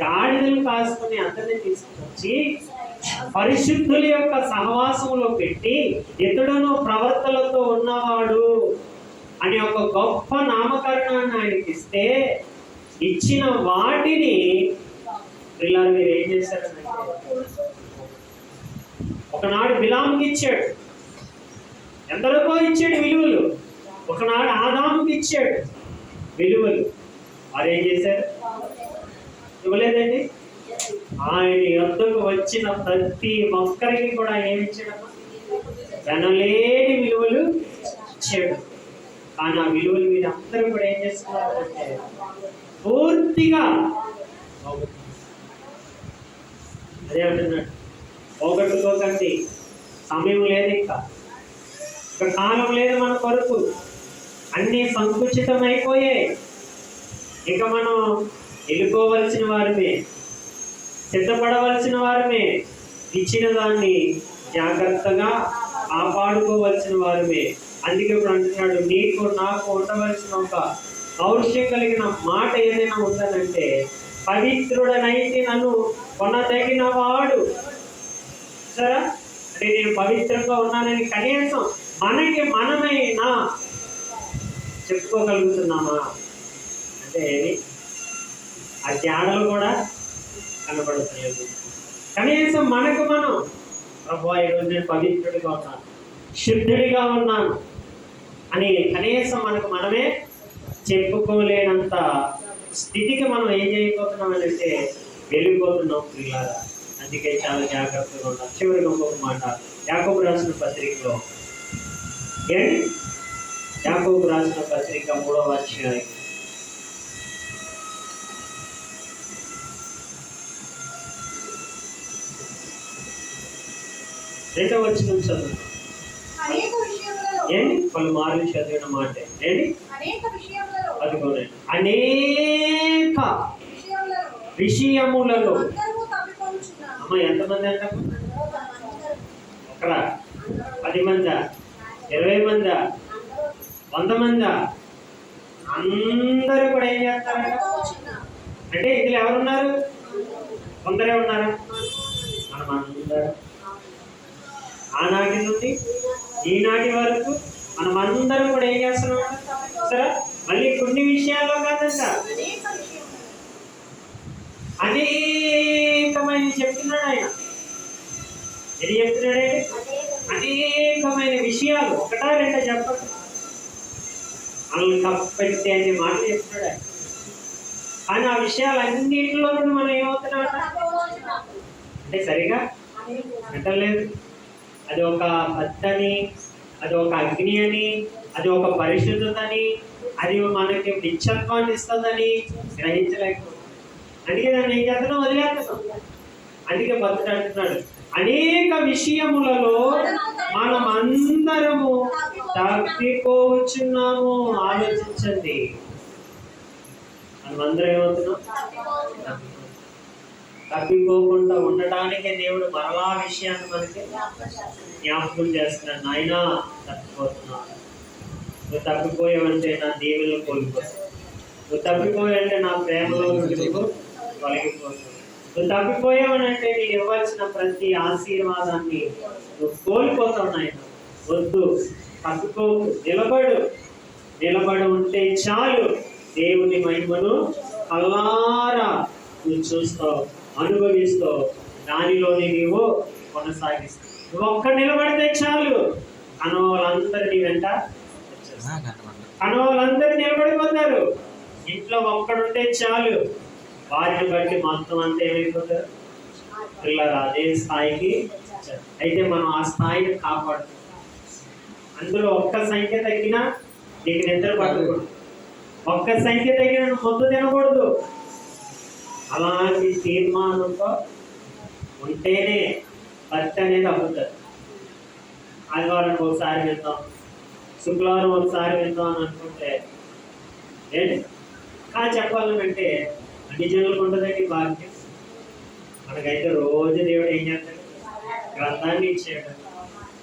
గాడిదలు కాసుకుని అతన్ని తీసుకొచ్చి పరిశుద్ధుల యొక్క సహవాసంలో పెట్టి ఇతడును ప్రవర్తనలతో ఉన్నవాడు అని ఒక గొప్ప నామకరణాన్ని ఆయనకి ఇస్తే, ఇచ్చిన వాటిని పిల్లలు మీరు ఏం చేశారంటే, ఒకనాడు బిలాముకి ఇచ్చాడు, ఎందరికో ఇచ్చాడు విలువలు. ఒకనాడు ఆదాముకి ఇచ్చాడు విలువలు. వారు ఏం చేశారు? ఇవ్వలేదండి. ఆయన యొద్దకు వచ్చిన ప్రతి ఒక్కరికి కూడా ఏమిచ్చాడమ్మా? వినలేని విలువలు ఇచ్చాడు. కానీ ఆ విలువలు మీరు అందరూ కూడా ఏం చేస్తున్నారంటే పూర్తిగా అదే అంటున్నాడు, పోగొట్టుకోకండి. సమయం లేదు, ఇంకా కాలం లేదు మన కొరకు. అన్నీ సంకుచితమైపోయాయి. ఇక మనం వెళ్ళిపోవలసిన వారమే, సిద్ధపడవలసిన వారమే, ఇచ్చిన దాన్ని జాగ్రత్తగా కాపాడుకోవలసిన వారమే. అందుకే ఇప్పుడు అంటున్నాడు, నీకు నాకు ఉండవలసిన ఒక పౌరుషం కలిగిన మాట ఏదైనా ఉందనంటే, పవిత్రుడనైతే నన్ను కొనదగిన వాడు. సరే, అంటే నేను పవిత్రంగా ఉన్నానని కనీసం మనకి మనమైనా చెప్పుకోగలుగుతున్నామా అంటే ఆ త్యాగలు కూడా కనబడుతున్నాయి. కనీసం మనకు మనం, ప్రభువా ఈరోజు నేను పవిత్రుడిగా ఉన్నాను, శుద్ధుడిగా ఉన్నాను అని కనీసం మనకు మనమే చెప్పుకోలేనంత స్థితికి మనం ఏం చేయబోతున్నాం అంటే వెళ్ళిపోతున్నాం పిల్లలారా. అందుకే చాలా జాగ్రత్తగా ఉన్నాం. చివరికి ఇంకొక మాట, యాకోబు రాసిన పత్రికలో, యాకోబు రాసిన పత్రిక 3వ అధ్యాయం 2వ వచనం చదువు. ఏంటి? పలుమార్లు చదివిన మాట ఏంటి? అదిగోనండి, అనేక విషయములలో. అమ్మ ఎంతమంది అంట? ఒకరా? 10 మందా? 20 మందా? 100 మందా? అందరూ కూడా ఏం చేస్తారంట అంటే, ఇందులో ఎవరున్నారు? కొందరే ఉన్నారా? మనం అందరం ఆనాటి నుండి ఈనాటి వరకు మనం అందరం కూడా ఏం చేస్తున్నాం? సరే, మళ్ళీ కొన్ని విషయాల్లో కాదంట, అనేకమైన చెప్తున్నాడు ఆయన. ఏది చెప్తున్నాడంటే అనేకమైన విషయాలు, ఒకటా రెండా చెప్పండి, మనల్ని కప్పెట్టి అనే మాట చెప్తున్నాడు ఆయన. కానీ ఆ విషయాలన్నింటిలో నుండి మనం ఏమవుతున్నాం అంటే సరిగా పెట్టలేదు. అది ఒక పద్ధని, అది ఒక అగ్ని అని, అది ఒక పరిశుద్ధతని, అది మనకి నిత్యత్వాన్ని ఇస్తుందని గ్రహించలేకపోతున్నాం. అందుకే దాన్ని ఏం చేస్తున్నాం? వదిలేస్తున్నాం. అందుకే భక్తుడు అంటున్నాడు, అనేక విషయములలో మనం అందరము తప్పిపోవచ్చున్నాము. ఆలోచించండి, మనమందరం ఏమవుతున్నాం? తప్పిపోకుండా ఉండటానికే దేవుడు మరలా విషయాన్ని మనకి జ్ఞాపకం చేస్తున్నాడు. నాయనా, తప్పిపోతున్నావు. నువ్వు తప్పిపోయావంటే నా దేవుళ్ళు కోల్పోతావు. నువ్వు తప్పిపోయావంటే నా ప్రేమలో నువ్వు తొలగిపోతావు. నువ్వు తప్పిపోయావనంటే నీకు ఇవ్వాల్సిన ప్రతి ఆశీర్వాదాన్ని నువ్వు కోల్పోతావు. నాయన వద్దు, తప్పిపోకు, నిలబడి ఉంటే చాలు. దేవుని మహిమను కల్లారా నువ్వు చూస్తావు, అనుభవిస్తావు, దానిలోని నీవు కొనసాగిస్తావు. నువ్వు ఒక్క నిలబడితే చాలు, కనవాళ్ళందరూ నీ వెంట, కనవాళ్ళందరూ నిలబడిపోతారు. ఇంట్లో ఒక్కడుంటే చాలు, వారిని బట్టి మొత్తం అంతా ఏమైపోతారు పిల్లలు అదే స్థాయికి. అయితే మనం ఆ స్థాయిని కాపాడు. అందులో ఒక్క సంఖ్య తగ్గినా నీకు నిద్ర పట్టకూడదు, ఒక్క సంఖ్య తగ్గిన మొద్దు తినకూడదు. అలాంటి తీర్మానంతో ఉంటేనే భర్త అనేది అవ్వుతుంది. ఆదివారానికి ఒకసారి విందాం, శుక్రవారం ఒకసారి విందాం అని అనుకుంటే ఏంటి కానీ చెప్పాలంటే అన్ని జనులకు ఉంటుందండి భాగ్యం. మనకైతే రోజు దేవుడు ఏం చేస్తాడు? గ్రంథాన్ని ఇచ్చాడు,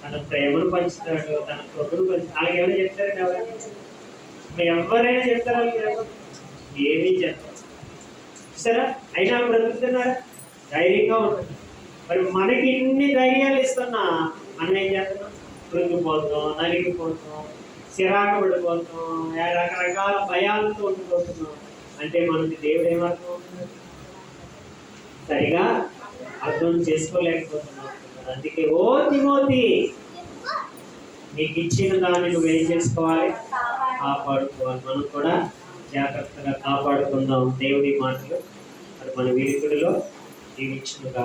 తన ప్రేమను పంచుతాడు, తన కృపను పంచుతాడు. వాళ్ళకి ఏమైనా చెప్తారండి? ఎవరైనా చెప్తారా? ఏమీ చెప్తారు సరే, అయినా బ్రతుకుతున్నారా? ధైర్యంగా ఉంటుంది. మరి మనకి ఇన్ని ధైర్యాలు ఇస్తున్నా మనం ఏం చేస్తున్నాం? కృంగిపోతాం, నలిగిపోతాం, చిరాకు పడిపోతాం, రకరకాల భయాలతో ఉండిపోతున్నాం. అంటే మనకి దేవుడు ఏమర్థం అవుతుంది? సరిగా అర్థం చేసుకోలేకపోతున్నాం. అందుకే ఓ తిమోతి, నీకు ఇచ్చిన దాన్ని నువ్వు ఏం చేసుకోవాలి? కాపాడుకోవాలి. మనం కూడా జాగ్రత్తగా కాపాడుకుందాం. దేవుడి మాటలు మరి మన వినికిడిలో దీవించునుగా.